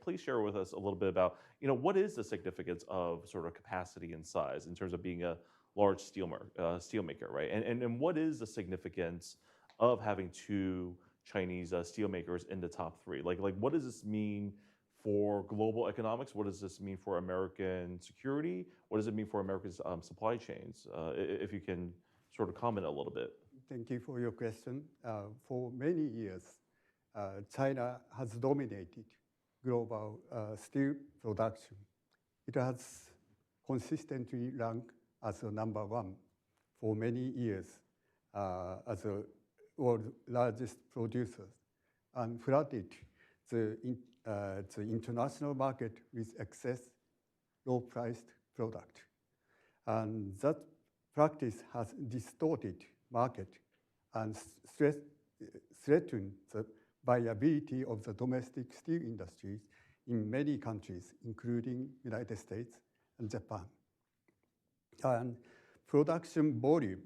Speaker 1: please share with us a little bit about, what is the significance of sort of capacity and size in terms of being a large steelmaker, right? And what is the significance of having two Chinese steelmakers in the top three? Like what does this mean for global economics? What does this mean for American security? What does it mean for America's supply chains? If you can sort of comment a little bit.
Speaker 7: Thank you for your question. For many years, China has dominated global steel production. It has consistently ranked as the #1 for many years as the world's largest producer, and flooded the international market with excess low-priced product. And that practice has distorted market and threatened the viability of the domestic steel industries in many countries, including United States and Japan. And production volume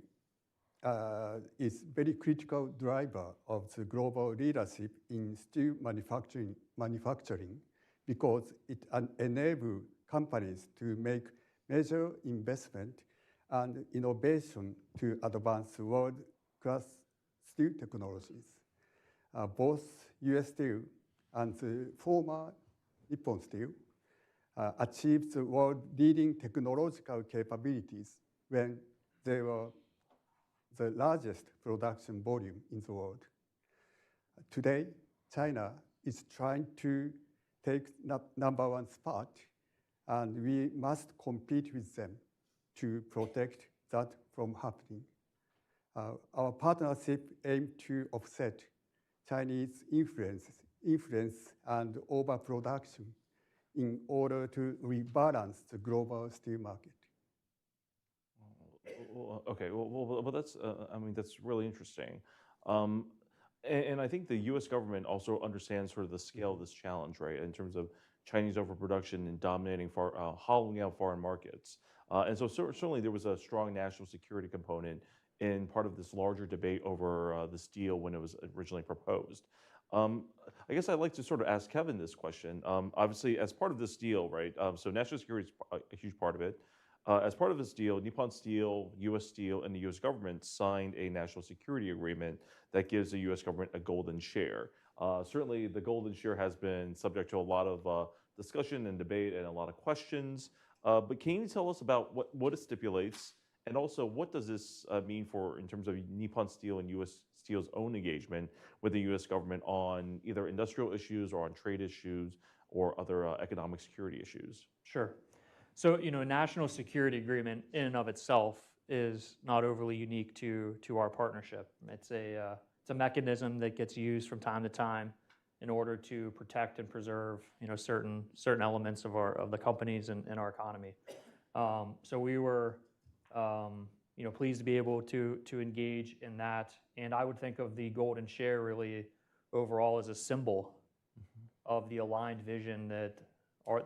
Speaker 7: is very critical driver of the global leadership in steel manufacturing because it enables companies to make major investment and innovation to advance world-class steel technologies. Both U.S. Steel and the former Nippon Steel achieved the world-leading technological capabilities when they were the largest production volume in the world. Today, China is trying to take #1 spot, and we must compete with them to protect that from happening. Our partnership aims to offset Chinese influence and overproduction in order to rebalance the global steel market.
Speaker 1: Okay, well that's, that's really interesting. And I think the U.S. government also understands sort of the scale of this challenge, right, in terms of Chinese overproduction and dominating, hollowing out foreign markets. And so certainly there was a strong national security component in part of this larger debate over this deal when it was originally proposed. I guess I'd like to sort of ask Kevin this question. Obviously, as part of this deal, right, so national security is a huge part of it. As part of this deal, Nippon Steel, U.S. Steel, and the U.S. government signed a national security agreement that gives the U.S. government a golden share. Certainly, the golden share has been subject to a lot of discussion and debate and a lot of questions. But can you tell us about what it stipulates, and also what does this mean in terms of Nippon Steel and U.S. Steel's own engagement with the U.S. government on either industrial issues or on trade issues or other economic security issues?
Speaker 8: Sure. So, a national security agreement in and of itself is not overly unique to our partnership. It's a mechanism that gets used from time to time in order to protect and preserve, certain elements of the companies and our economy. So we were, pleased to be able to engage in that. And I would think of the golden share really overall as a symbol of the aligned vision that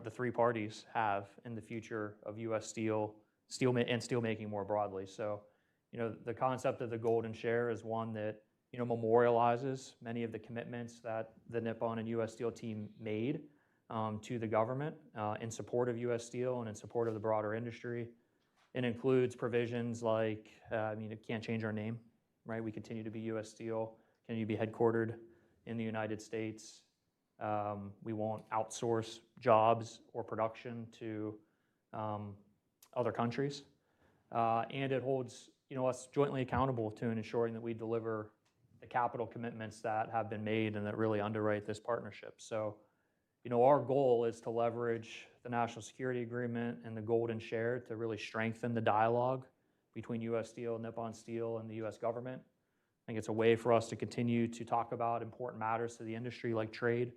Speaker 8: the three parties have in the future of U.S. steel and steelmaking more broadly. So, the concept of the golden share is one that, memorializes many of the commitments that the Nippon and U.S. Steel team made to the government in support of U.S. Steel and in support of the broader industry. It includes provisions like, it can't change our name, right? We continue to be U.S. Steel, continue to be headquartered in the United States. We won't outsource jobs or production to other countries. And it holds us jointly accountable to ensuring that we deliver the capital commitments that have been made and that really underwrite this partnership. So, our goal is to leverage the National Security Agreement and the Golden Share to really strengthen the dialogue between U.S. Steel, Nippon Steel, and the U.S. government. I think it's a way for us to continue to talk about important matters to the industry like trade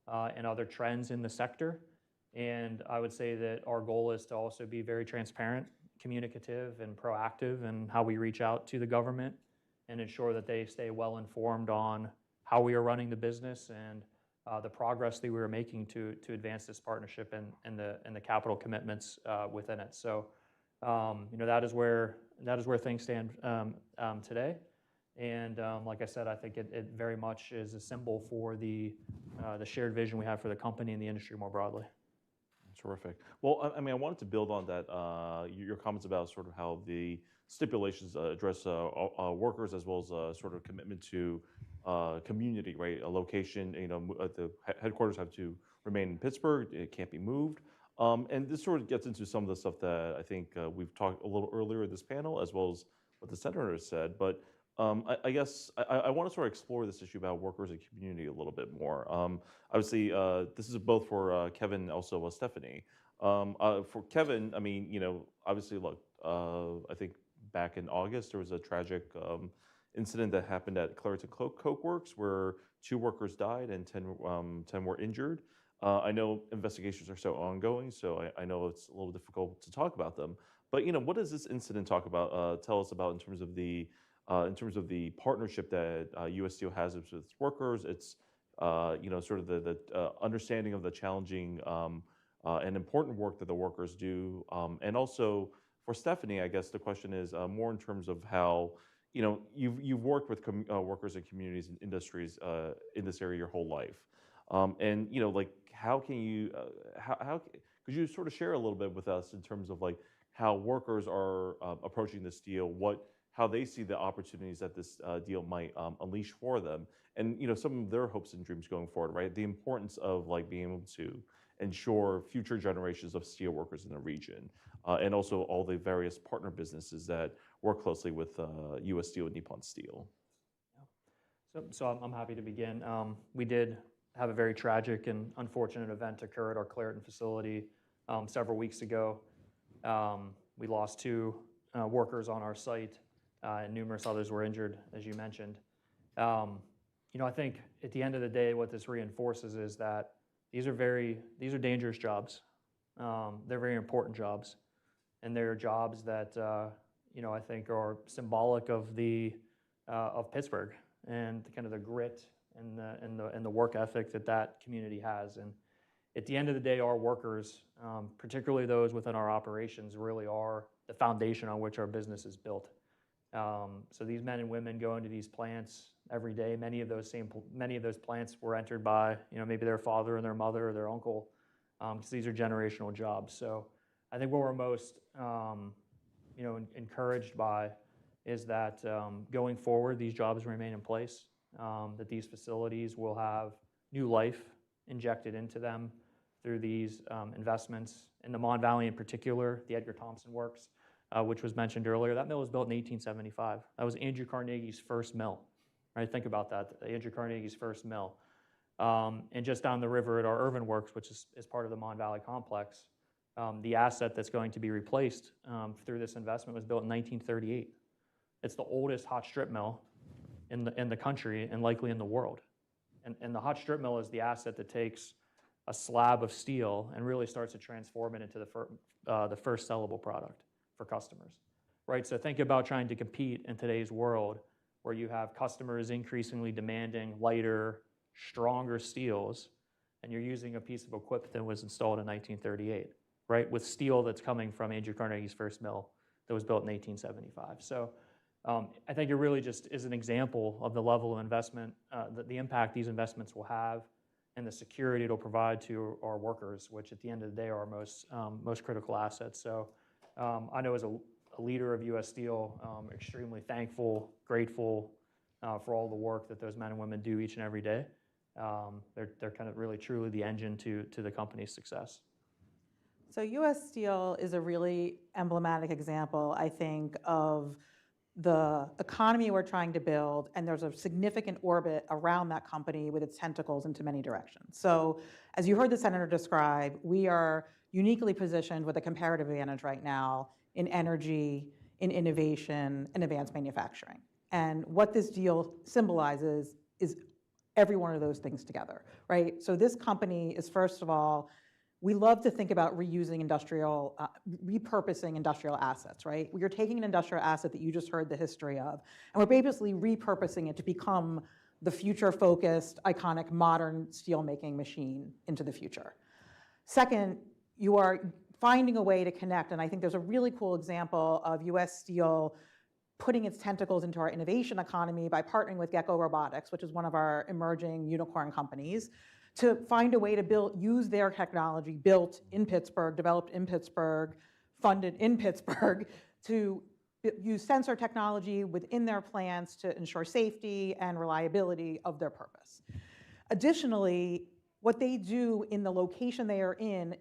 Speaker 8: and other trends in the sector. And I would say that our goal is to also be very transparent, communicative, and proactive in how we reach out to the government and ensure that they stay well informed on how we are running the business and the progress that we were making to advance this partnership and the capital commitments within it. So, that is where things stand today. And like I said, I think it very much is a symbol for the shared vision we have for the company and the industry more broadly.
Speaker 1: Terrific. Well, I mean, I wanted to build on that, your comments about sort of how the stipulations address workers as well as sort of commitment to community, right? A location, the headquarters have to remain in Pittsburgh. It can't be moved. And this sort of gets into some of the stuff that I think we've talked a little earlier in this panel, as well as what the senator said. But I guess I want to sort of explore this issue about workers and community a little bit more. Obviously, this is both for Kevin and also Stephanie. For Kevin, I mean, obviously, look, I think back in August, there was a tragic incident that happened at Clairton Coke Works where 2 workers died and 10 were injured. I know investigations are still ongoing, so I know it's a little difficult to talk about them. But what does this incident tell us about in terms of the partnership that U.S. Steel has with its workers? It's sort of the understanding of the challenging and important work that the workers do, and also for Stephanie, I guess the question is more in terms of how you've worked with workers and communities and industries in this area your whole life, and like how can you could you sort of share a little bit with us in terms of like how workers are approaching this deal, how they see the opportunities that this deal might unleash for them, and some of their hopes and dreams going forward, right? The importance of like being able to ensure future generations of steel workers in the region, and also all the various partner businesses that work closely with U.S. Steel and Nippon Steel.
Speaker 8: So I'm happy to begin. We did have a very tragic and unfortunate event occur at our Clairton facility several weeks ago. We lost 2 workers on our site, and numerous others were injured, as you mentioned. I think at the end of the day, what this reinforces is that these are dangerous jobs. They're very important jobs, and they're jobs that I think are symbolic of Pittsburgh and kind of the grit and the work ethic that community has. And at the end of the day, our workers, particularly those within our operations, really are the foundation on which our business is built. So these men and women go into these plants every day. Many of those plants were entered by maybe their father and their mother or their uncle, because these are generational jobs. So I think what we're most encouraged by is that going forward, these jobs remain in place, that these facilities will have new life injected into them through these investments. In the Mon Valley in particular, the Edgar Thomson Works, which was mentioned earlier, that mill was built in 1875. That was Andrew Carnegie's first mill, right? Think about that, Andrew Carnegie's first mill. And just down the river at our Irvin Works, which is part of the Mon Valley complex, the asset that's going to be replaced through this investment was built in 1938. It's the oldest hot strip mill in the country and likely in the world. And the hot strip mill is the asset that takes a slab of steel and really starts to transform it into the first sellable product for customers, right? So think about trying to compete in today's world where you have customers increasingly demanding lighter, stronger steels, and you're using a piece of equipment that was installed in 1938, right? With steel that's coming from Andrew Carnegie's first mill that was built in 1875. So I think it really just is an example of the level of investment, the impact these investments will have, and the security it'll provide to our workers, which at the end of the day are our most critical assets. So I know as a leader of U.S. Steel, extremely thankful, grateful for all the work that those men and women do each and every day. They're kind of really truly the engine to the company's success.
Speaker 9: So U.S. Steel is a really emblematic example, I think, of the economy we're trying to build, and there's a significant orbit around that company with its tentacles into many directions. So as you heard the Senator describe, we are uniquely positioned with a comparative advantage right now in energy, in innovation, and advanced manufacturing. And what this deal symbolizes is every one of those things together, right? So this company is, first of all, we love to think about repurposing industrial assets, right? You're taking an industrial asset that you just heard the history of, and we're basically repurposing it to become the future-focused, iconic, modern steelmaking machine into the future. Second, you are finding a way to connect, and I think there's a really cool example of US Steel putting its tentacles into our innovation economy by partnering with Gecko Robotics, which is one of our emerging unicorn companies, to find a way to use their technology built in Pittsburgh, developed in Pittsburgh, funded in Pittsburgh, to use sensor technology within their plants to ensure safety and reliability of their purpose. Additionally, what they do in the location they are in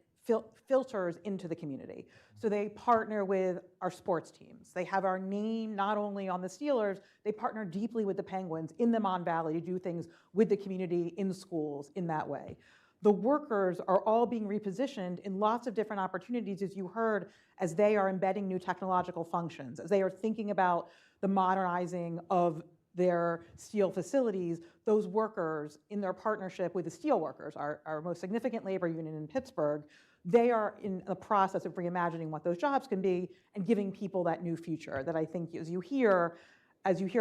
Speaker 9: filters into the community. So they partner with our sports teams. They have our name not only on the Steelers, they partner deeply with the Penguins in the Mon Valley to do things with the community, in schools, in that way. The workers are all being repositioned in lots of different opportunities, as you heard, as they are embedding new technological functions, as they are thinking about the modernizing of their steel facilities. Those workers, in their partnership with the steelworkers, our most significant labor union in Pittsburgh, they are in the process of reimagining what those jobs can be and giving people that new future that I think, as you hear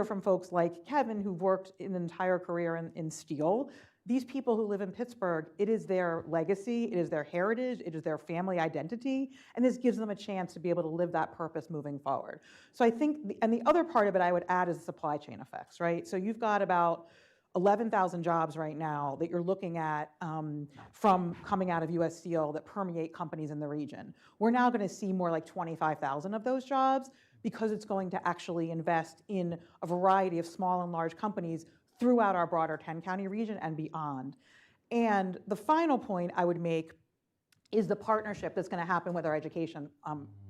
Speaker 9: from folks like Kevin, who've worked an entire career in steel, these people who live in Pittsburgh, it is their legacy, it is their heritage, it is their family identity, and this gives them a chance to be able to live that purpose moving forward. So I think, and the other part of it I would add is the supply chain effects, right? So you've got about 11,000 jobs right now that you're looking at from coming out of US Steel that permeate companies in the region. We're now going to see more like 25,000 of those jobs because it's going to actually invest in a variety of small and large companies throughout our broader 10-county region and beyond. And the final point I would make is the partnership that's going to happen with our education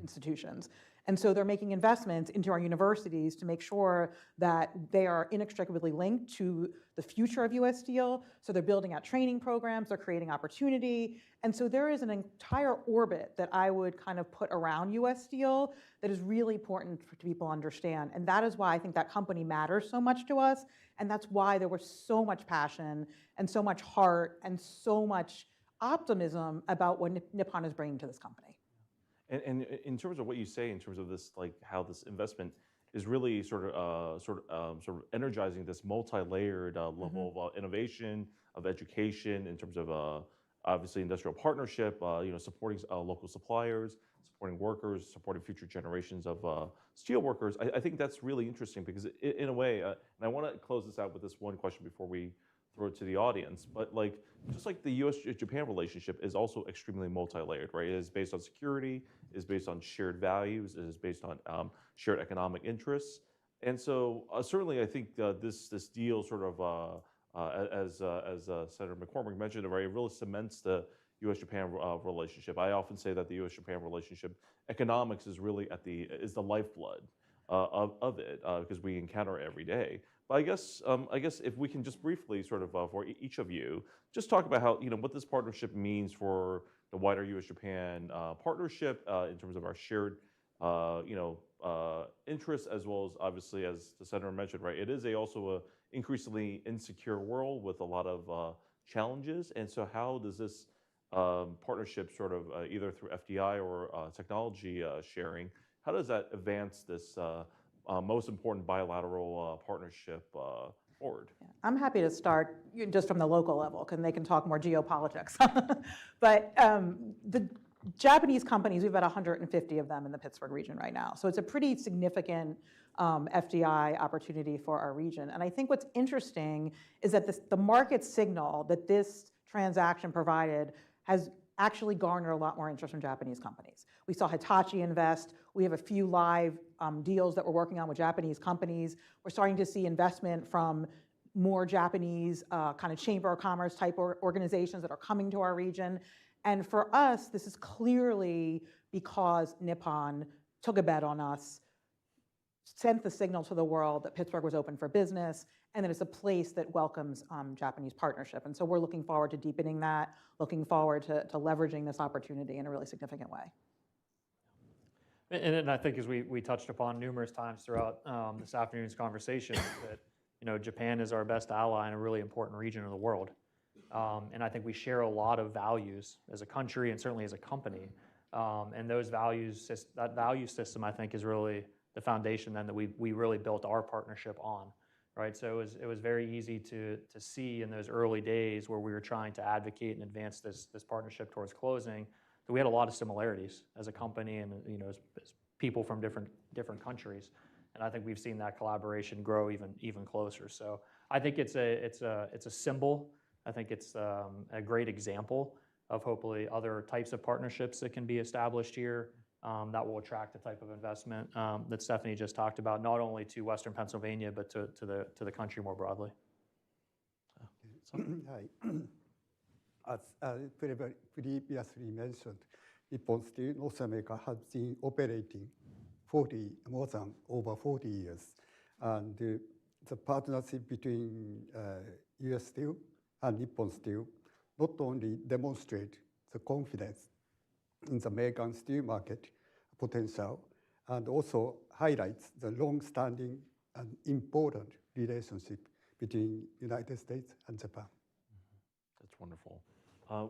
Speaker 9: institutions. And so they're making investments into our universities to make sure that they are inextricably linked to the future of US Steel. So they're building out training programs, they're creating opportunity. And so there is an entire orbit that I would kind of put around US Steel that is really important for people to understand. And that is why I think that company matters so much to us. And that's why there was so much passion and so much heart and so much optimism about what Nippon is bringing to this company.
Speaker 1: And in terms of what you say, in terms of this, like how this investment is really sort of energizing this multi-layered level of innovation, of education, in terms of obviously industrial partnership, supporting local suppliers, supporting workers, supporting future generations of steel workers. I think that's really interesting because in a way, and I want to close this out with this one question before we throw it to the audience, but just like the US-Japan relationship is also extremely multi-layered, right? It is based on security, it is based on shared values, it is based on shared economic interests. And so certainly I think this deal sort of, as Senator McCormick mentioned, right, it really cements the US-Japan relationship. I often say that the US-Japan relationship, economics is really is the lifeblood of it because we encounter it every day. But I guess if we can just briefly sort of for each of you, just talk about how, what this partnership means for the wider US-Japan partnership in terms of our shared, interests, as well as obviously, as the Senator mentioned, right, it is also a increasingly insecure world with a lot of challenges. And so how does this partnership sort of either through FDI or technology sharing, how does that advance this most important bilateral partnership forward?
Speaker 9: Yeah, I'm happy to start just from the local level, because they can talk more geopolitics. But the Japanese companies, we have about 150 of them in the Pittsburgh region right now. So it's a pretty significant FDI opportunity for our region. And I think what's interesting is that the market signal that this transaction provided has actually garnered a lot more interest from Japanese companies. We saw Hitachi invest. We have a few live deals that we're working on with Japanese companies. We're starting to see investment from more Japanese kind of chamber of commerce type organizations that are coming to our region. And for us, this is clearly because Nippon took a bet on us, sent the signal to the world that Pittsburgh was open for business, and that it's a place that welcomes Japanese partnership. And so we're looking forward to deepening that, looking forward to leveraging this opportunity in a really significant way.
Speaker 8: And I think as we touched upon numerous times throughout this afternoon's conversation, that Japan is our best ally in a really important region of the world. And I think we share a lot of values as a country and certainly as a company. And those values, that value system, I think, is really the foundation then that we really built our partnership on, right? So it was very easy to see in those early days where we were trying to advocate and advance this partnership towards closing, that we had a lot of similarities as a company and as people from different countries. And I think we've seen that collaboration grow even closer. So I think it's a symbol. I think it's a great example of hopefully other types of partnerships that can be established here that will attract the type of investment that Stephanie just talked about, not only to Western Pennsylvania, but to the country more broadly.
Speaker 7: As previously mentioned, Nippon Steel North America has been operating more than over 40 years. And the partnership between US Steel and Nippon Steel not only demonstrate the confidence in the American steel market potential, and also highlights the long-standing and important relationship between United States and Japan.
Speaker 1: That's wonderful. I've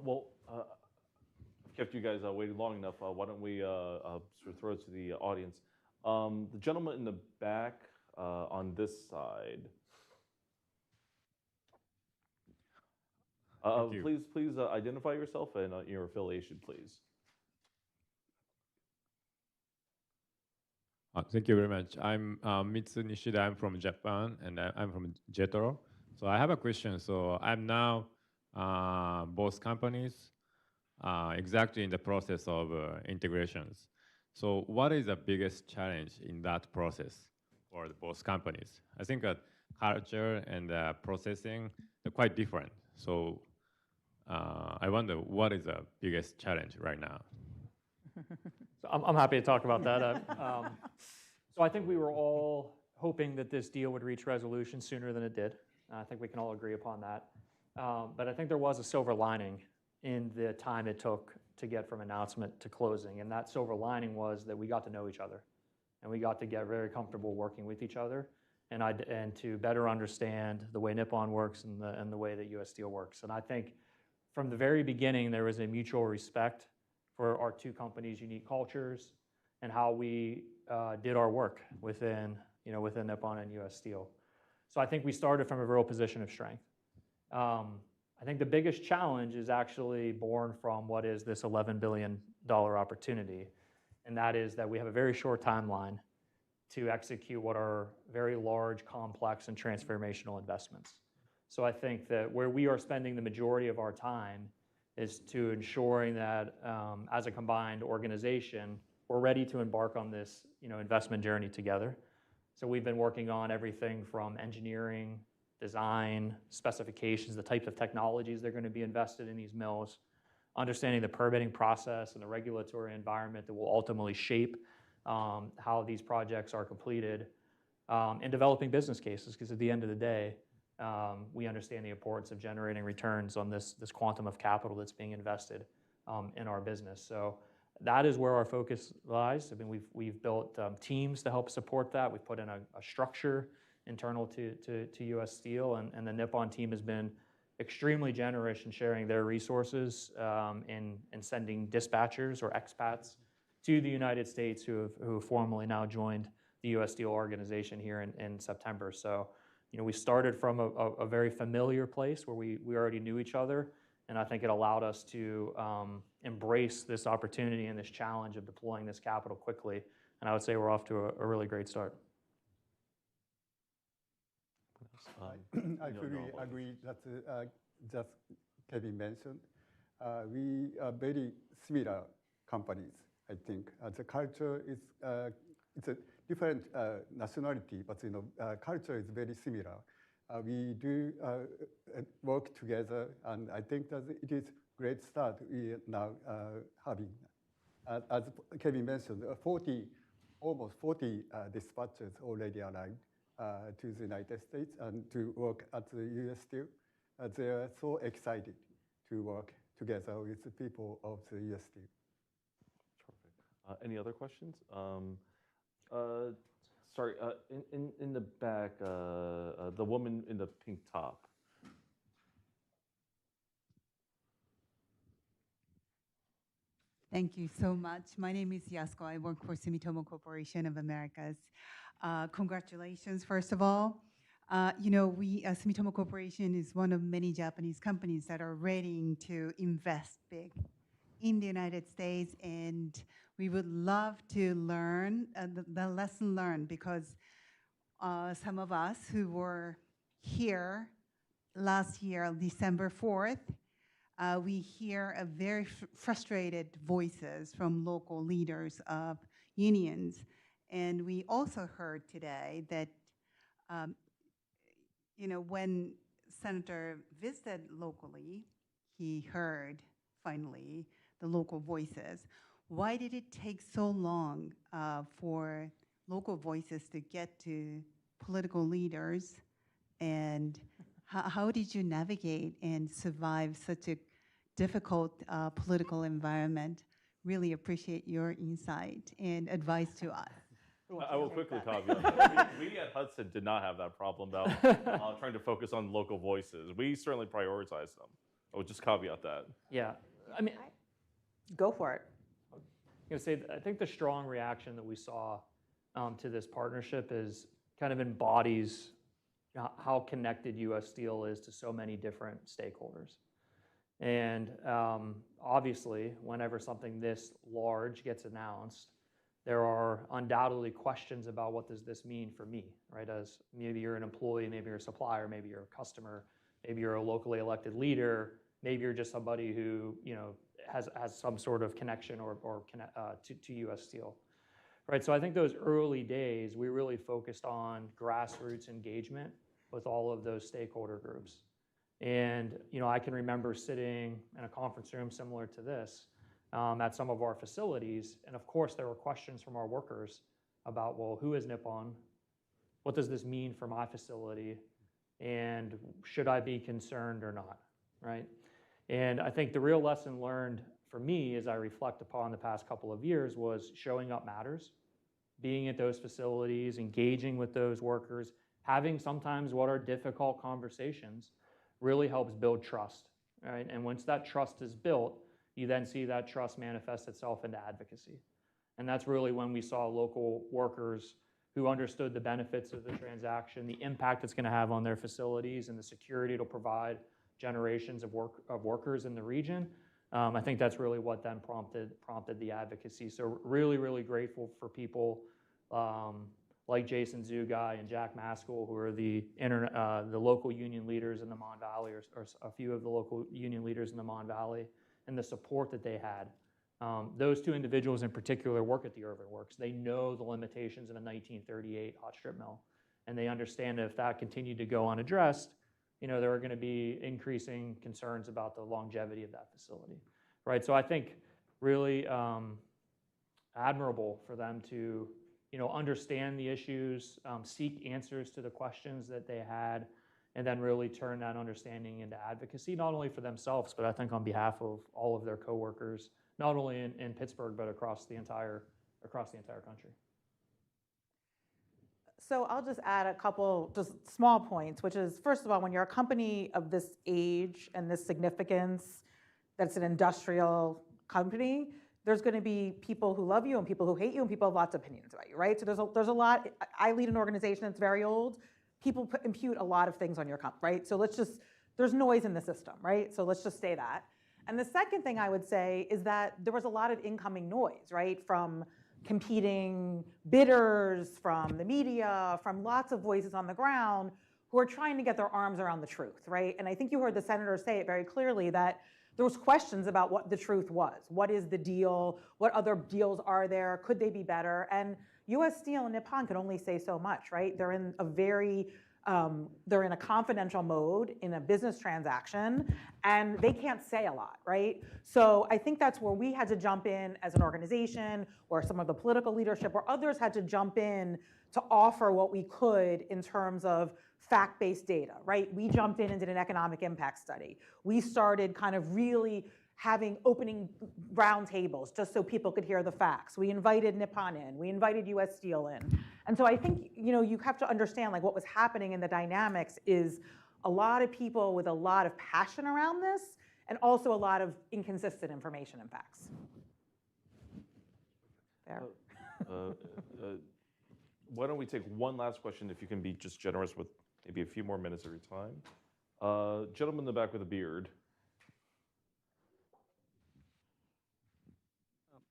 Speaker 1: kept you guys waiting long enough. Why don't we sort of throw it to the audience? The gentleman in the back on this side. Please identify yourself and your affiliation, please.
Speaker 10: Thank you very much. I'm Mitsu Nishida. I'm from Japan, and I'm from JETRO. So I have a question. So I'm now both companies exactly in the process of integrations. So what is the biggest challenge in that process for both companies? I think culture and processing are quite different. So I wonder what is the biggest challenge right now?
Speaker 8: So I'm happy to talk about that. So I think we were all hoping that this deal would reach resolution sooner than it did. I think we can all agree upon that. But I think there was a silver lining in the time it took to get from announcement to closing. And that silver lining was that we got to know each other. And we got to get very comfortable working with each other and to better understand the way Nippon works and the way that US Steel works. And I think from the very beginning, there was a mutual respect for our two companies' unique cultures and how we did our work within Nippon and US Steel. So I think we started from a real position of strength. I think the biggest challenge is actually born from what is this $11 billion opportunity, and that is that we have a very short timeline to execute what are very large, complex, and transformational investments. So I think that where we are spending the majority of our time is to ensuring that as a combined organization, we're ready to embark on this investment journey together. So we've been working on everything from engineering, design, specifications, the types of technologies that are going to be invested in these mills, understanding the permitting process and the regulatory environment that will ultimately shape how these projects are completed, and developing business cases, because at the end of the day, we understand the importance of generating returns on this quantum of capital that's being invested in our business. So that is where our focus lies. I mean, we've built teams to help support that. We've put in a structure internal to US Steel, and the Nippon team has been extremely generous in sharing their resources and sending dispatchers or expats to the United States who have formally now joined the US Steel organization here in September. So, we started from a very familiar place where we already knew each other, and I think it allowed us to embrace this opportunity and this challenge of deploying this capital quickly. And I would say we're off to a really great start.
Speaker 7: I fully agree that just Kevin mentioned. We are very similar companies, I think. The culture is it's a different nationality, but culture is very similar. We do work together, and I think that it is a great start we are now having. As Kevin mentioned, almost 40 dispatchers already arrived to the United States and to work at the US Steel. They are so excited to work together with the people of the US Steel.
Speaker 1: Terrific. Any other questions? Sorry, in the back, the woman in the pink top.
Speaker 11: Thank you so much. My name is Yasuko. I work for Sumitomo Corporation of Americas. Congratulations, first of all. Sumitomo Corporation is one of many Japanese companies that are ready to invest big in the United States, and we would love to learn the lesson learned, because some of us who were here last year, December 4th, we hear a very frustrated voices from local leaders of unions. And we also heard today that when Senator visited locally, he heard finally the local voices. Why did it take so long for local voices to get to political leaders? And how did you navigate and survive such a difficult political environment? Really appreciate your insight and advice to us.
Speaker 1: I will quickly caveat that. We at Hudson did not have that problem about trying to focus on local voices. We certainly prioritize them. I would just caveat that.
Speaker 8: Yeah, I mean,
Speaker 9: Go for it.
Speaker 8: I think the strong reaction that we saw to this partnership is kind of embodies how connected U.S. Steel is to so many different stakeholders. And obviously, whenever something this large gets announced, there are undoubtedly questions about what does this mean for me, right? As maybe you're an employee, maybe you're a supplier, maybe you're a customer, maybe you're a locally elected leader, maybe you're just somebody who has some sort of connection to U.S. Steel, right? So I think those early days, we really focused on grassroots engagement with all of those stakeholder groups. And I can remember sitting in a conference room similar to this at some of our facilities, and of course there were questions from our workers about, well, who is Nippon? What does this mean for my facility? And should I be concerned or not, right? And I think the real lesson learned for me as I reflect upon the past couple of years was showing up matters, being at those facilities, engaging with those workers, having sometimes what are difficult conversations really helps build trust, right? And once that trust is built, you then see that trust manifest itself into advocacy. And that's really when we saw local workers who understood the benefits of the transaction, the impact it's going to have on their facilities, and the security it'll provide generations of workers in the region. I think that's really what then prompted the advocacy. So really, really grateful for people like Jason Zugai and Jack Maskell, who are the local union leaders in the Mon Valley, or a few of the local union leaders in the Mon Valley, and the support that they had. Those two individuals in particular work at the Irving Works. They know the limitations of a 1938 hot strip mill, and they understand that if that continued to go unaddressed, there are going to be increasing concerns about the longevity of that facility, right? So I think really admirable for them to understand the issues, seek answers to the questions that they had, and then really turn that understanding into advocacy, not only for themselves, but I think on behalf of all of their coworkers, not only in Pittsburgh, but across the entire country.
Speaker 9: So I'll just add a couple just small points, which is, first of all, when you're a company of this age and this significance, that's an industrial company, there's going to be people who love you and people who hate you and people have lots of opinions about you, right? So there's a lot. I lead an organization that's very old. People impute a lot of things on your company, right? So there's noise in the system, right? So let's just say that. And the second thing I would say is that there was a lot of incoming noise, right? From competing bidders, from the media, from lots of voices on the ground who are trying to get their arms around the truth, right? And I think you heard the senator say it very clearly that there was questions about what the truth was. What is the deal? What other deals are there? Could they be better? And U.S. Steel and Nippon can only say so much, right? They're in a confidential mode in a business transaction, and they can't say a lot, right? So I think that's where we had to jump in as an organization, or some of the political leadership, or others had to jump in to offer what we could in terms of fact-based data, right? We jumped in and did an economic impact study. We started kind of really having opening round tables just so people could hear the facts. We invited Nippon in, we invited US Steel in. And so I think, you have to understand like what was happening in the dynamics is a lot of people with a lot of passion around this, and also a lot of inconsistent information and facts. There.
Speaker 1: Why don't we take one last question, if you can be just generous with maybe a few more minutes of your time. Gentleman in the back with a beard.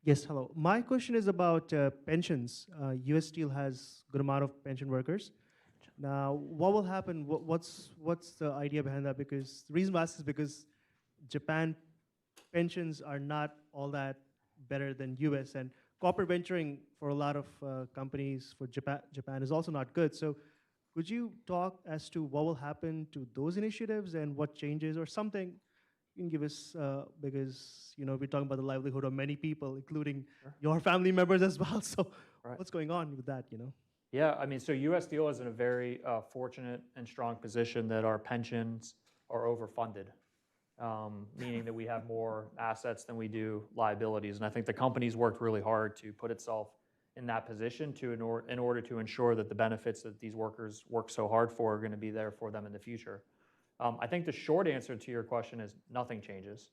Speaker 12: Yes, hello. My question is about pensions. U.S. Steel has good amount of pension workers. Now, what will happen? What's the idea behind that? Because the reason I ask is because Japan pensions are not all that better than U.S. and corporate venturing for a lot of companies for Japan is also not good. So, could you talk as to what will happen to those initiatives and what changes or something? You can give us, because we're talking about the livelihood of many people, including your family members as well. So what's going on with that,
Speaker 8: Yeah, I mean, so U.S. Steel is in a very fortunate and strong position that our pensions are overfunded, meaning that we have more assets than we do liabilities. And I think the company's worked really hard to put itself in that position in order to ensure that the benefits that these workers work so hard for are going to be there for them in the future. I think the short answer to your question is nothing changes,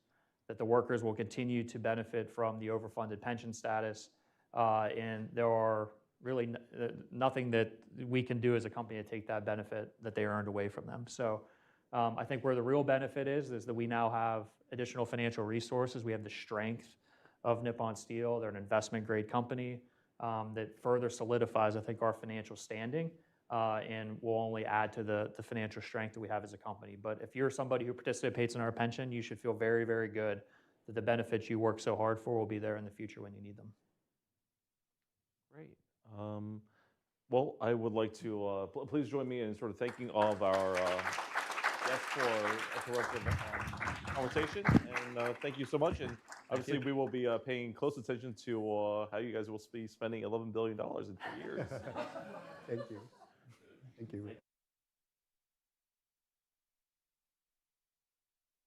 Speaker 8: that the workers will continue to benefit from the overfunded pension status, and there are really nothing that we can do as a company to take that benefit that they earned away from them. So I think where the real benefit is that we now have additional financial resources. We have the strength of Nippon Steel. They're an investment-grade company that further solidifies, I think, our financial standing. And will only add to the financial strength that we have as a company. But if you're somebody who participates in our pension, you should feel very, very good that the benefits you work so hard for will be there in the future when you need them.
Speaker 1: Great. Well, I would like to please join me in sort of thanking all of our guests for a productive conversation. And thank you so much. And obviously, we will be paying close attention to how you guys will be spending $11 billion in 2 years.
Speaker 3: Thank you. Thank you.